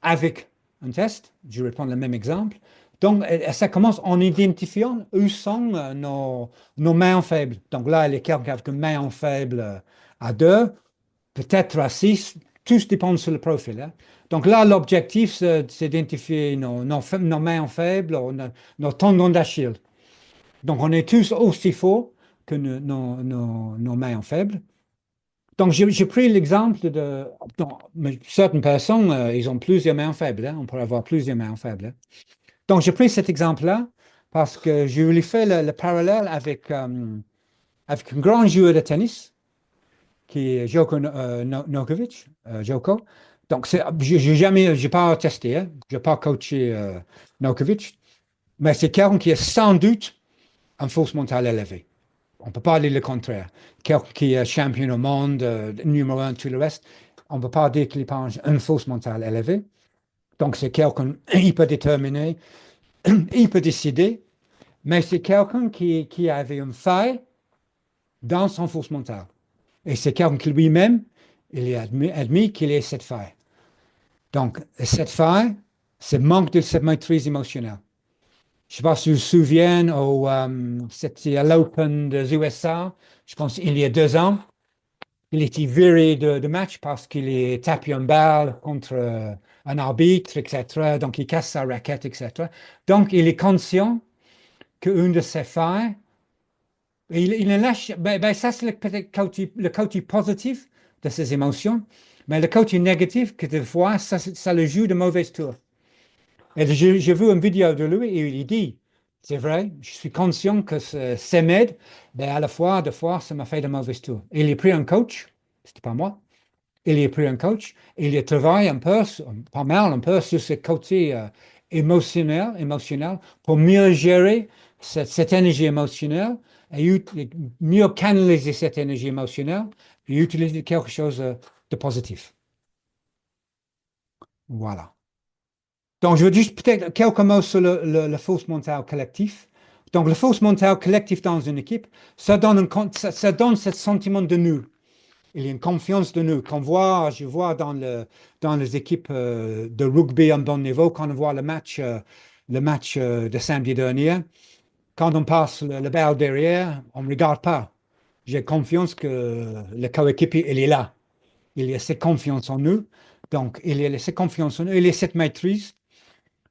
avec un test. Je vais prendre le même exemple. Donc, ça commence en identifiant où sont nos mains faibles. Donc là, les quelqu'un avec une main faible à 2, peut-être à 6, tout dépend sur le profil. Hein. Donc là, l'objectif, c'est d'identifier nos mains faibles, nos tendons d'Achille. Donc, on est tous aussi forts que nos mains faibles. Donc, j'ai pris l'exemple de certaines personnes, ils ont plusieurs mains faibles. Hein, on pourrait avoir plusieurs mains faibles. Hein. Donc, j'ai pris cet exemple-là parce que je lui fais le parallèle avec un grand joueur de tennis qui est Djoko Nokovic, Djoko. Donc, j'ai pas testé, hein, je n'ai pas coaché Nokovic, mais c'est quelqu'un qui est sans doute un force mentale élevée. On ne peut pas dire le contraire. Quelqu'un qui est champion au monde, numéro un, tout le reste, on ne peut pas dire qu'il a une force mentale élevée. Donc, c'est quelqu'un, il peut déterminer, il peut décider, mais c'est quelqu'un qui avait une faille dans son force mentale. Et c'est quelqu'un qui lui-même, il a admis qu'il ait cette faille. Donc, cette faille, c'est le manque de cette maîtrise émotionnelle. Je ne sais pas si vous vous souvenez, c'était à l'Open des USA, je pense il y a 2 ans, il était viré de match parce qu'il a tapé une balle contre un arbitre, etc. Donc, il casse sa raquette, etc. Donc, il est conscient qu'une de ses failles, il lâche, ça c'est le côté positif de ses émotions, mais le côté négatif, que des fois, ça le joue de mauvaise tour. Et j'ai vu une vidéo de lui et il dit, c'est vrai, je suis conscient que ça m'aide, mais à la fois, des fois, ça m'a fait de mauvais tours. Il a pris un coach, c'était pas moi, il a pris un coach, et il a travaillé un peu, pas mal, un peu sur ce côté émotionnel, pour mieux gérer cette énergie émotionnelle et mieux canaliser cette énergie émotionnelle et utiliser quelque chose de positif. Voilà. Donc, je veux juste peut-être quelques mots sur le force mentale collectif. Donc, le force mentale collectif dans une équipe, ça donne ce sentiment de nous. Il y a une confiance de nous je vois dans les équipes de rugby à bon niveau, quand on voit le match le match de samedi dernier. Quand on passe le balle derrière, on ne regarde pas. J'ai confiance que le coéquipier, il est là. Il a cette confiance en nous. Donc, il a cette confiance en nous. Il a cette maîtrise.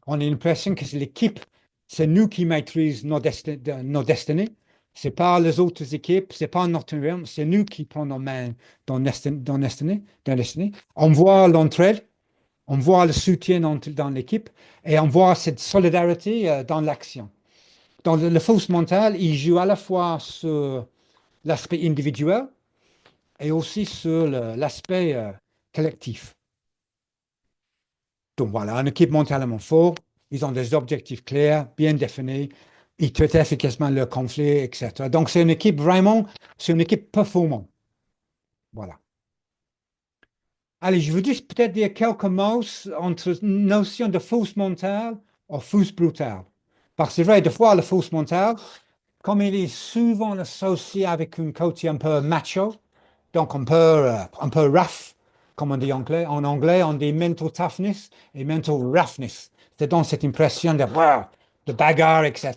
On a l'impression que c'est l'équipe, c'est nous qui maîtrisons nos destinées. C'est pas les autres équipes, c'est pas notre environnement, c'est nous qui prenons en main dans destinée. On voit l'entraide, on voit le soutien dans l'équipe et on voit cette solidarité dans l'action. Dans le force mentale, il joue à la fois sur l'aspect individuel et aussi sur l'aspect collectif. Donc voilà, une équipe mentalement forte, ils ont des objectifs clairs, bien définis, ils traitent efficacement leurs conflits, etc. Donc c'est une équipe vraiment, c'est une équipe performante. Voilà. Allez, je veux juste peut-être dire quelques mots entre notion de force mentale et force brutale. Parce que c'est vrai, des fois, la force mentale, comme il est souvent associé avec un côté un peu macho, donc un peu rough, comme on dit en anglais. En anglais, on dit mental toughness et mental roughness. C'est donc cette impression de bagarre, etc.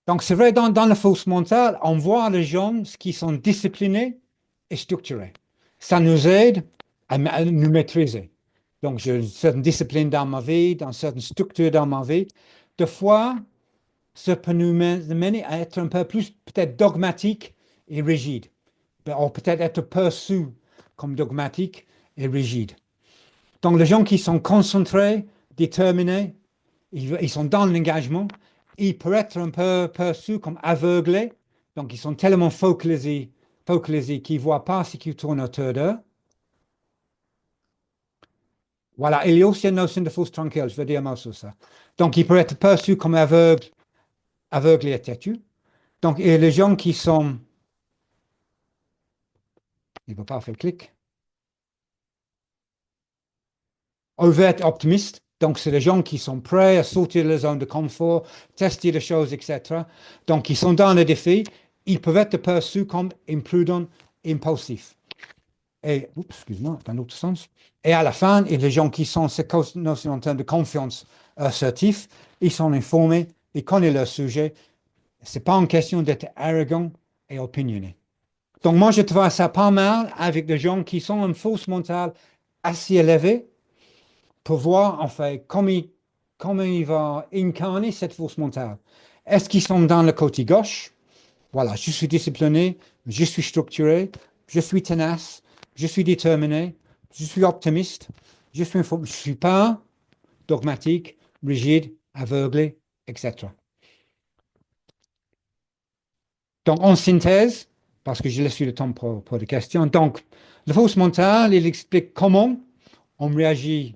Donc c'est vrai, dans la force mentale, on voit les gens qui sont disciplinés et structurés. Ça nous aide à nous maîtriser. Donc j'ai une certaine discipline dans ma vie, dans une certaine structure dans ma vie. Des fois, ça peut nous mener à être un peu plus peut-être dogmatique et rigide, ou peut-être être perçu comme dogmatique et rigide. Donc les gens qui sont concentrés, déterminés, ils sont dans l'engagement, ils peuvent être un peu perçus comme aveuglés, donc ils sont tellement focalisés qu'ils ne voient pas ce qui tourne autour d'eux. Voilà, il y a aussi une notion de force tranquille, je veux dire un mot sur ça. Donc, ils peuvent être perçus comme aveugles et têtus. Donc, et les gens qui sont, il ne va pas faire clic, ouverts optimistes, donc c'est les gens qui sont prêts à sortir de la zone de confort, tester des choses, etc. Donc, ils sont dans le défi, ils peuvent être perçus comme imprudents, impulsifs. Et, excuse-moi, dans l'autre sens. Et à la fin, il y a les gens qui sont cette notion en termes de confiance assertif, ils sont informés, ils connaissent leur sujet. C'est pas une question d'être arrogant et opinionné. Donc moi, je trouve ça pas mal avec des gens qui sont en force mentale assez élevée pour voir en fait comment ils vont incarner cette force mentale. Est-ce qu'ils sont dans le côté gauche? Voilà, je suis discipliné, je suis structuré, je suis tenace, je suis déterminé, je suis optimiste, je ne suis pas dogmatique, rigide, aveuglé, etc. Donc, en synthèse, parce que je laisse le temps pour des questions, donc, la force mentale, il explique comment on réagit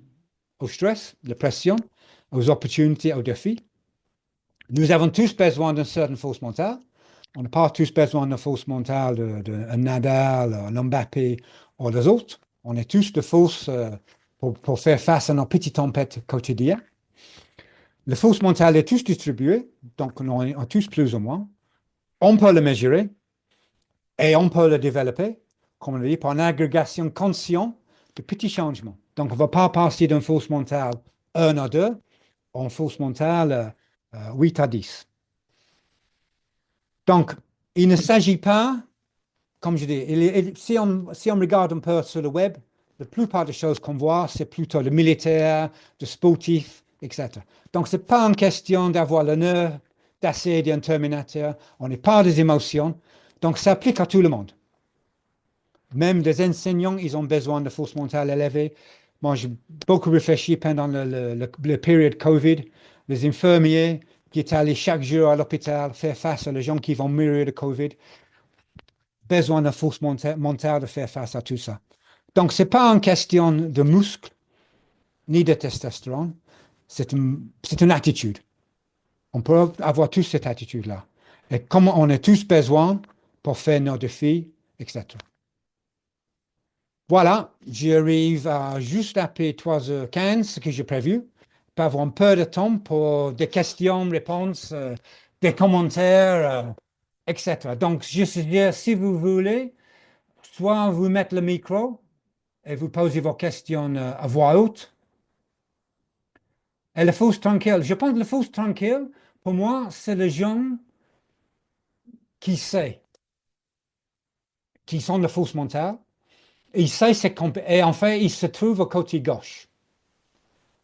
au stress, la pression, aux opportunités, aux défis. Nous avons tous besoin d'une certaine force mentale. On n'a pas tous besoin de force mentale de Nadal, un Mbappé ou des autres. On est tous de force pour faire face à nos petites tempêtes quotidiennes. La force mentale est tous distribuée, donc on en a tous plus ou moins. On peut le mesurer et on peut le développer, comme on dit, par une agrégation consciente de petits changements. Donc on ne va pas passer d'une force mentale 1 à 2 en force mentale 8 à 10. Donc, il ne s'agit pas, comme je dis, si on regarde un peu sur le web, la plupart des choses qu'on voit, c'est plutôt le militaire, le sportif, etc. Donc, ce n'est pas une question d'avoir l'honneur d'essayer d'un Terminateur. On n'est pas des émotions. Donc, ça applique à tout le monde. Même des enseignants, ils ont besoin de force mentale élevée. Moi, j'ai beaucoup réfléchi pendant le période Covid. Les infirmiers qui étaient allés chaque jour à l'hôpital faire face aux gens qui vont mourir de Covid, besoin de force mentale de faire face à tout ça. Donc, ce n'est pas une question de muscle ni de testostérone, c'est une attitude. On peut avoir tous cette attitude-là. Et comme on a tous besoin pour faire nos défis, etc. Voilà, j'arrive à juste après 3h15, ce que j'ai prévu, pour avoir un peu de temps pour des questions, réponses, des commentaires, etc. Donc, je suggère, si vous voulez, soit vous mettez le micro et vous posez vos questions à voix haute, Et le fausse tranquille, je pense que le fausse tranquille, pour moi, c'est les gens qui savent, qui sont le fausse mentale. Ils savent, et en fait, ils se trouvent au côté gauche.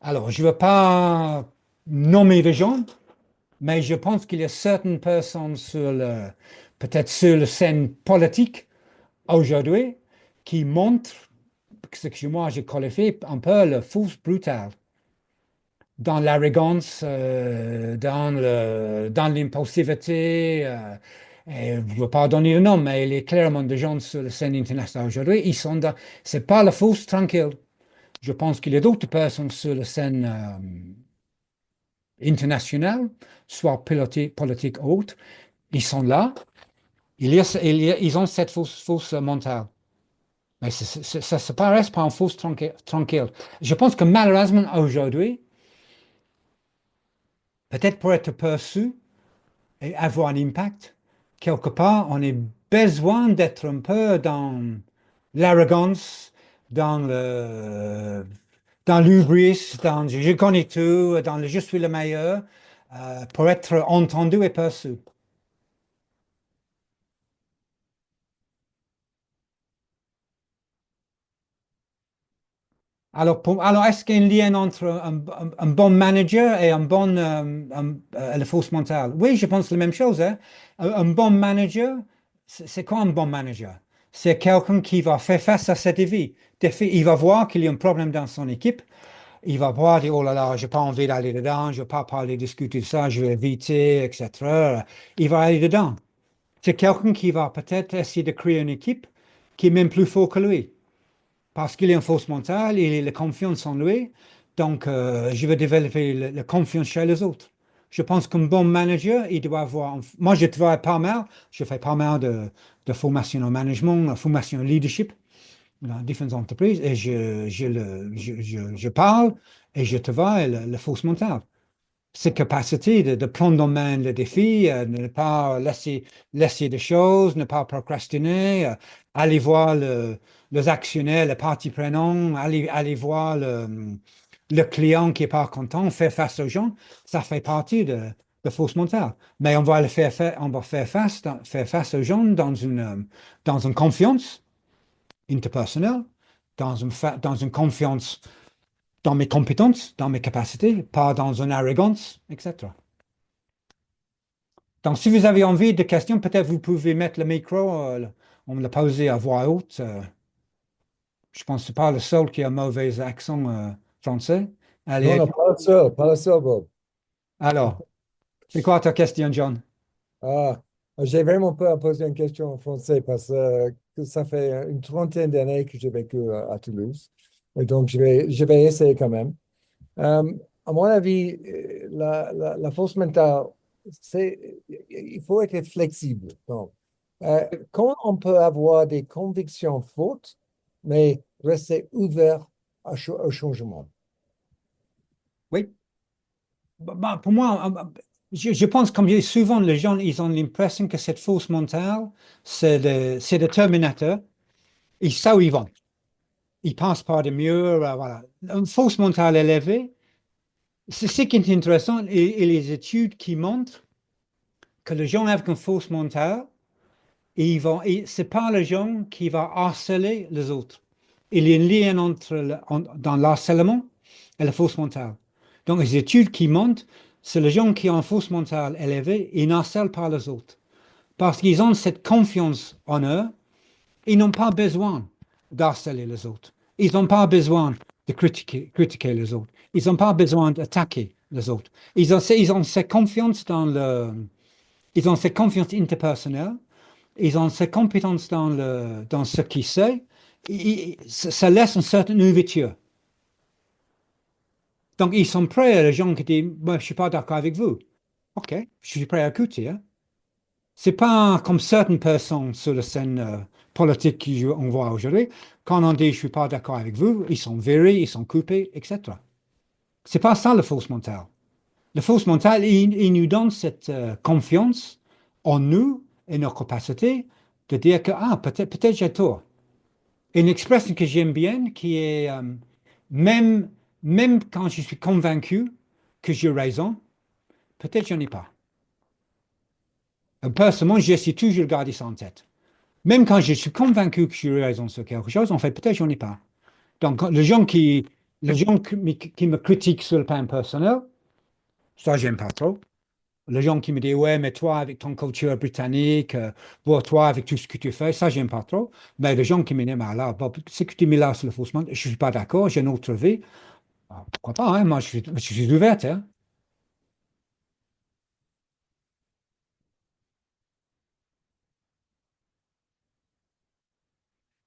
Alors, je ne veux pas nommer les gens, mais je pense qu'il y a certaines personnes peut-être sur la scène politique aujourd'hui qui montrent ce que moi j'ai qualifié un peu le fausse brutal, dans l'arrogance, dans l'impulsivité. Et je ne veux pas donner le nom, mais il est clairement des gens sur la scène internationale aujourd'hui. C'est pas la fausse tranquille. Je pense qu'il y a d'autres personnes sur la scène internationale, soit politique ou autre. Ils sont là. Ils ont cette fausse mentale. Mais ça se paraît pas une fausse tranquille. Je pense que malheureusement aujourd'hui, peut-être pour être perçu et avoir un impact, quelque part, on a besoin d'être un peu dans l'arrogance, dans dans l'hubris, dans je connais tout, dans le je suis le meilleur, pour être entendu et perçu. Alors est-ce qu'il y a un lien entre un bon manager et le fausse mental? Oui, je pense la même chose, hein. Un bon manager, c'est quoi un bon manager? C'est quelqu'un qui va faire face à ces défis. Il va voir qu'il y a un problème dans son équipe. Il va voir, dire, oh là là, j'ai pas envie d'aller dedans, je ne vais pas parler, discuter de ça, je vais éviter, etc. Il va aller dedans. C'est quelqu'un qui va peut-être essayer de créer une équipe qui est même plus fort que lui. Parce qu'il est un fausse mental, il a la confiance en lui. Donc, je vais développer la confiance chez les autres. Je pense qu'un bon manager, il doit avoir. Moi, je travaille pas mal. Je fais pas mal de formation en management, de formation en leadership dans différentes entreprises. Et je parle et je travaille le fausse mental, cette capacité de prendre en main le défi, ne pas laisser des choses, ne pas procrastiner, aller voir les actionnaires, les parties prenantes, aller voir le client qui n'est pas content, faire face aux gens, ça fait partie de fausse mentale. Mais on va on va faire face aux gens dans une confiance interpersonnelle, dans une confiance dans mes compétences, dans mes capacités, pas dans une arrogance, etc. Donc, si vous avez envie de questions, peut-être vous pouvez mettre le micro, on me l'a posé à voix haute. Je pense que c'est pas le seul qui a un mauvais accent français. Non, Allez, non, pas ça, Bob. alors, c'est quoi ta question, John? Ah, j'ai vraiment peur à poser une question en français parce que ça fait une trentaine d'années que j'ai vécu à Toulouse. Et donc, je vais essayer quand même. Euh, à mon avis, la force mentale, il faut être flexible. Donc, comment on peut avoir des convictions fortes, mais rester ouvert au changement? Oui. Pour moi, je pense comme souvent les gens, ils ont l'impression que cette force mentale, c'est le Terminateur. Ils savent où ils vont. Ils passent par des murs, voilà. Une force mentale élevée, c'est ce qui est intéressant et les études qui montrent que les gens avec une fausse mentale, c'est pas les gens qui vont harceler les autres. Il y a un lien dans l'harcèlement et la fausse mentale. Donc, les études qui montrent, c'est les gens qui ont une fausse mentale élevée, ils n'harcèlent pas les autres. Parce qu'ils ont cette confiance en eux, ils n'ont pas besoin d'harceler les autres. Ils n'ont pas besoin de critiquer les autres. Ils n'ont pas besoin d'attaquer les autres. Ils ont cette confiance ils ont cette confiance interpersonnelle. Ils ont cette compétence dans ce qu'ils savent. Ça laisse une certaine ouverture. Donc, ils sont prêts, les gens qui disent, moi, je ne suis pas d'accord avec vous. OK, je suis prêt à écouter, hein. C'est pas comme certaines personnes sur la scène politique qu'on voit aujourd'hui. Quand on dit, je ne suis pas d'accord avec vous, ils sont virés, ils sont coupés, etc. C'est pas ça le fausse mental. Le fausse mental, il nous donne cette confiance en nous et nos capacités de dire que, ah, peut-être j'ai tort. Une expression que j'aime bien, qui est même quand je suis convaincu, que j'ai raison, peut-être j'en ai pas. Personnellement, j'essaie toujours de garder ça en tête. Même quand je suis convaincu que j'ai raison sur quelque chose, en fait, peut-être j'en ai pas. Donc, les gens qui me critiquent sur le plan personnel, ça, j'aime pas trop. Les gens qui me disent, ouais, mais toi, avec ton culture britannique, pour toi, avec tout ce que tu fais, ça, j'aime pas trop. Mais les gens qui me disent, ah, là, Bob, ce que tu mets là sur le faussement, je suis pas d'accord, j'ai une autre vie. Ah, pourquoi pas, hein? Moi, je suis ouverte, hein.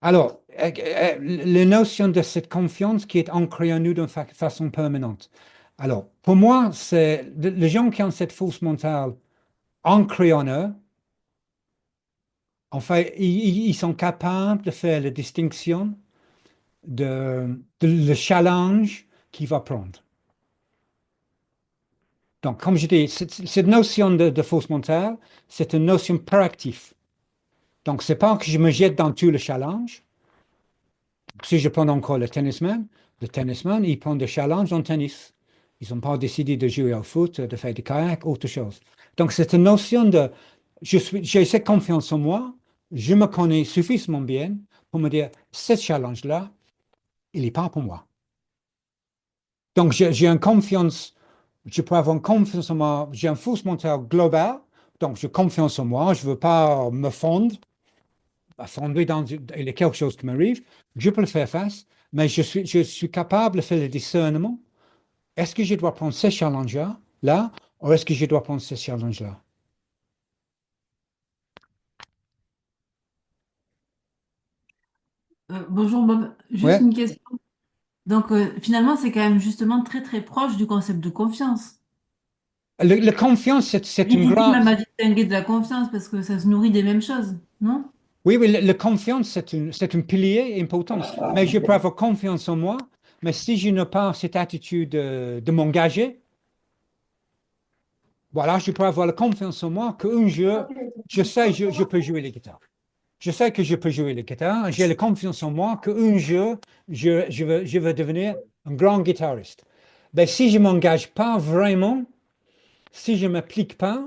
Alors, la notion de cette confiance qui est ancrée en nous d'une façon permanente. Alors, pour moi, c'est les gens qui ont cette force mentale ancrée en eux, en fait, ils sont capables de faire la distinction de le challenge qu'il va prendre. Donc, comme je dis, cette notion de force mentale, c'est une notion proactive. Donc, c'est pas que je me jette dans tout le challenge. Si je prends encore le tennisman, il prend des challenges en tennis. Ils n'ont pas décidé de jouer au foot, de faire du kayak, autre chose. Donc, c'est une notion de, j'ai cette confiance en moi, je me connais suffisamment bien pour me dire, ce challenge-là, il n'est pas pour moi. Donc, j'ai une confiance, je peux avoir une confiance en moi, j'ai un force mentale global, donc j'ai confiance en moi, je ne veux pas me fondre, fondre dans, il y a quelque chose qui m'arrive, je peux le faire face, mais je suis capable de faire le discernement. Est-ce que je dois prendre ce challenge-là, là, ou est-ce que je dois prendre ce challenge-là? Bonjour Bob, juste Ouais. une question. Donc finalement, c'est quand même justement très très proche du concept de confiance. La confiance, c'est une Difficile grande. même à distinguer de la confiance parce que ça se nourrit des mêmes choses, non? Oui, oui, la confiance, c'est un pilier important. Mais je peux avoir confiance en moi, mais si je n'ai pas cette attitude de m'engager, voilà, je peux avoir la confiance en moi qu'un jour, je sais, je peux jouer la guitare. Je sais que je peux jouer la guitare. J'ai la confiance en moi qu'un jour, je vais devenir un grand guitariste. Mais si je ne m'engage pas vraiment, si je ne m'applique pas,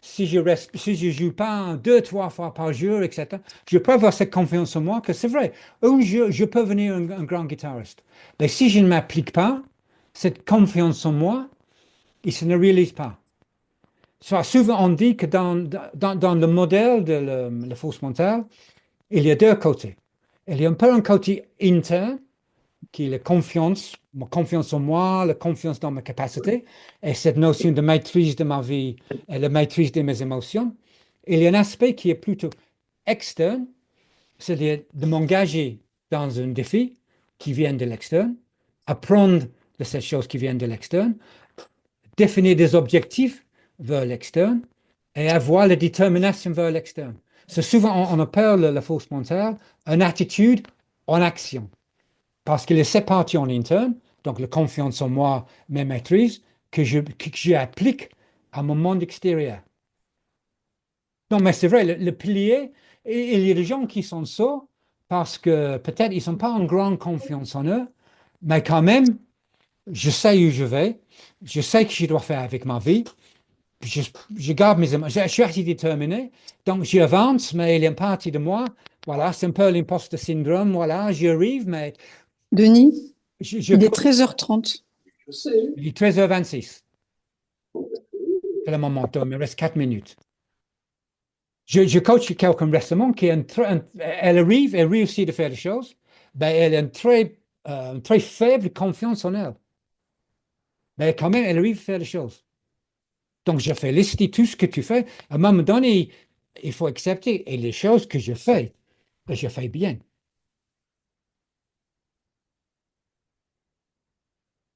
si je joue pas deux, trois fois par jour, etc., je peux avoir cette confiance en moi que c'est vrai. Un jour, je peux devenir un grand guitariste. Mais si je ne m'applique pas, cette confiance en moi, il se ne réalise pas. Soit souvent, on dit que dans le modèle de la force mentale, il y a deux côtés. Il y a un peu un côté interne, qui est la confiance, ma confiance en moi, la confiance dans ma capacité, et cette notion de maîtrise de ma vie et la maîtrise de mes émotions. Il y a un aspect qui est plutôt externe, c'est-à-dire de m'engager dans un défi qui vient de l'externe, apprendre de ces choses qui viennent de l'externe, définir des objectifs vers l'externe et avoir la détermination vers l'externe. C'est souvent, on appelle la force mentale une attitude en action. Parce qu'il y a cette partie en interne, donc la confiance en moi, mes maîtrises, que j'applique à mon monde extérieur. Non, mais c'est vrai, le pilier, et il y a des gens qui sont ça parce que peut-être ils n'ont pas une grande confiance en eux, mais quand même, je sais où je vais, je sais ce que je dois faire avec ma vie, je, je garde mes émotions, je suis assez déterminé, donc j'avance, mais il y a une partie de moi, voilà, c'est un peu l'imposter syndrome, voilà, j'y arrive, mais Denis, je il est coach, 13h30. il est 13h26, c'est le moment, il me reste 4 minutes. Je coach quelqu'un récemment qui elle arrive, elle réussit de faire des choses, ben elle a une très faible confiance en elle. Mais quand même, elle arrive à faire des choses. Donc, je félicite tout ce que tu fais. À un moment donné, il faut accepter. Et les choses que je fais bien.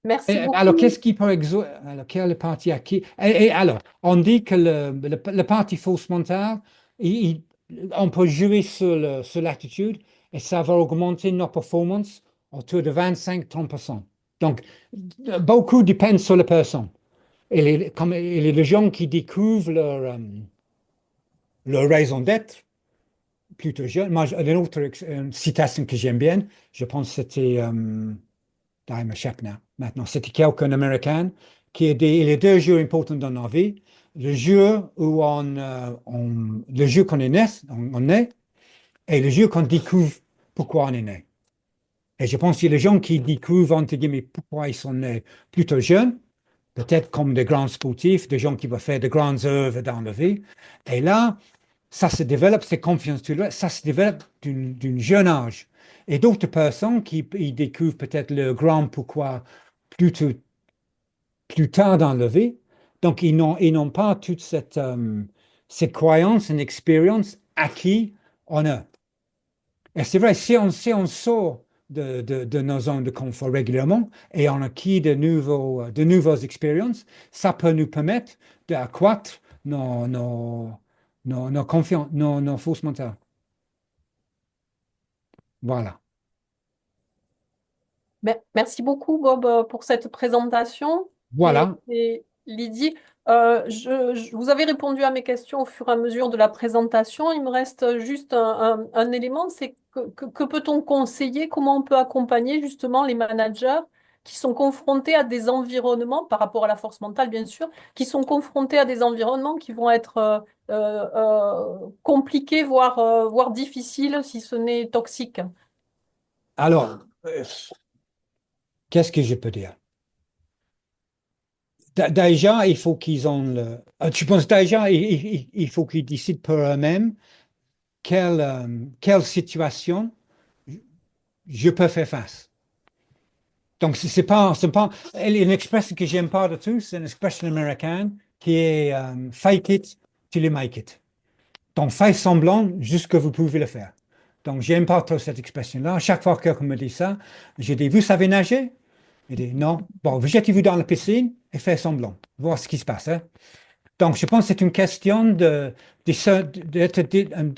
Merci Alors, beaucoup. qu'est-ce qui peut alors, quelle partie à qui? Et alors, on dit que le parti fausse mentale, on peut jouer sur l'attitude et ça va augmenter nos performances autour de 25-30%. Donc, beaucoup dépend sur la personne. Comme il y a des gens qui découvrent leur raison d'être plutôt jeune. Moi, une autre citation que j'aime bien, je pense que c'était, il m'échappe maintenant, c'était quelqu'un américain, qui est il y a deux jeux importants dans nos vies. Le jeu où le jeu qu'on est né, on est, et le jeu qu'on découvre pourquoi on est né. Et je pense que les gens qui découvrent, entre guillemets, pourquoi ils sont nés plutôt jeunes, peut-être comme des grands sportifs, des gens qui vont faire de grandes œuvres dans la vie. Et là, ça se développe, ces confiances, ça se développe d'un jeune âge. Et d'autres personnes qui ils découvrent peut-être le grand pourquoi plutôt plus tard dans la vie. Donc, ils n'ont pas toute cette croyance, une expérience acquis en eux. Et c'est vrai, si on sort de nos zones de confort régulièrement et on acquit de nouvelles expériences, ça peut nous permettre d'accroître nos confiances, nos forces mentales. Voilà. Merci beaucoup, Bob, pour cette présentation. Voilà. Et Lydie, vous avez répondu à mes questions au fur et à mesure de la présentation. Il me reste juste un élément, c'est que peut-on conseiller, comment on peut accompagner justement les managers qui sont confrontés à des environnements, par rapport à la force mentale bien sûr, qui sont confrontés à des environnements qui vont être compliqués, voire difficiles, si ce n'est toxiques. Alors, qu'est-ce que je peux dire? Déjà, il faut qu'ils ont tu penses déjà, il faut qu'ils décident pour eux-mêmes quelle situation je peux faire face. Donc, c'est pas une expression que j'aime pas du tout, c'est une expression américaine qui est fake it till you make it. Donc, faites semblant jusque vous pouvez le faire. Donc, j'aime pas trop cette expression-là. À chaque fois que quelqu'un me dit ça, je dis, vous savez nager? Il dit, non. Bon, jetez-vous dans la piscine et faites semblant. Voir ce qui se passe. Hein. Donc, je pense que c'est une question d'une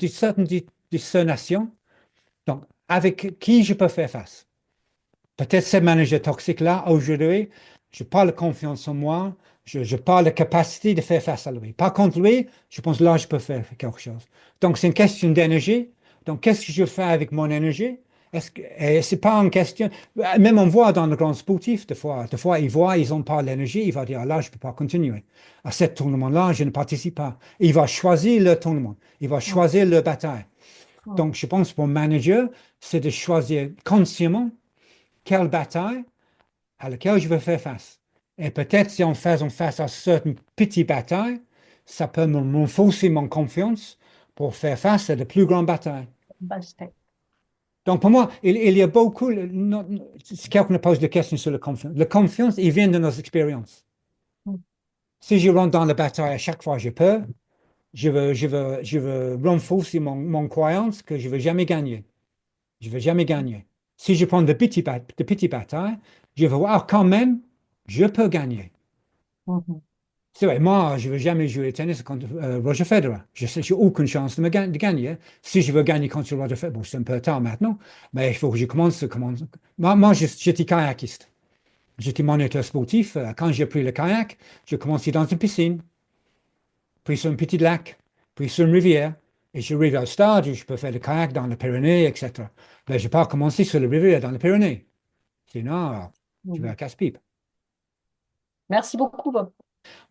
certaine discernation. Donc, avec qui je peux faire face? Peut-être ce manager toxique-là, aujourd'hui, je parle de confiance en moi, je parle de capacité de faire face à lui. Par contre, lui, je pense là, je peux faire quelque chose. Donc, c'est une question d'énergie. Donc, qu'est-ce que je fais avec mon énergie? Et c'est pas une question. Même on voit dans le grand sportif, des fois, ils n'ont pas l'énergie, il va dire, là, je ne peux pas continuer. À ce tournament-là, je ne participe pas. Il va choisir le tournament, il va choisir la bataille. Donc, je pense pour un manager, c'est de choisir consciemment quelle bataille à laquelle je veux faire face. Et peut-être si on fait face à certaines petites batailles, ça peut me renforcer mon confiance pour faire face à de plus grandes batailles. Donc pour moi, il y a beaucoup, si quelqu'un pose des questions sur la confiance, il vient de nos expériences. Si je rentre dans la bataille à chaque fois que je peux, je veux renforcer mon croyance que je ne vais jamais gagner. Je ne vais jamais gagner. Si je prends de petites batailles, je vais voir quand même, je peux gagner. C'est vrai, moi, je ne vais jamais jouer au tennis contre Roger Federer. Je sais que j'ai aucune chance de gagner. Si je veux gagner contre Roger Federer, bon, c'est un peu tard maintenant, mais il faut que je commence. Moi, j'étais kayakiste. J'étais moniteur sportif. Quand j'ai pris le kayak, j'ai commencé dans une piscine, puis sur un petit lac, puis sur une rivière. Et je arrive au stade où je peux faire le kayak dans les Pyrénées, etc. Mais je n'ai pas commencé sur la rivière dans les Pyrénées. Sinon, je vais à casse-pipe. Merci beaucoup, Bob.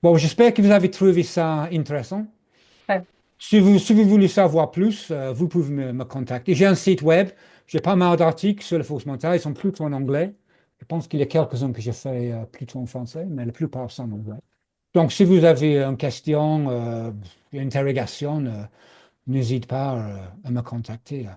Bon, j'espère que vous avez trouvé ça intéressant. Ouais. Si vous voulez savoir plus, vous pouvez me contacter. J'ai un site web, j'ai pas mal d'articles sur la force mentale, ils sont plutôt en anglais. Je pense qu'il y a quelques-uns que j'ai fait plutôt en français, mais la plupart sont en anglais. Donc, si vous avez une question, une interrogation, n'hésitez pas à me contacter.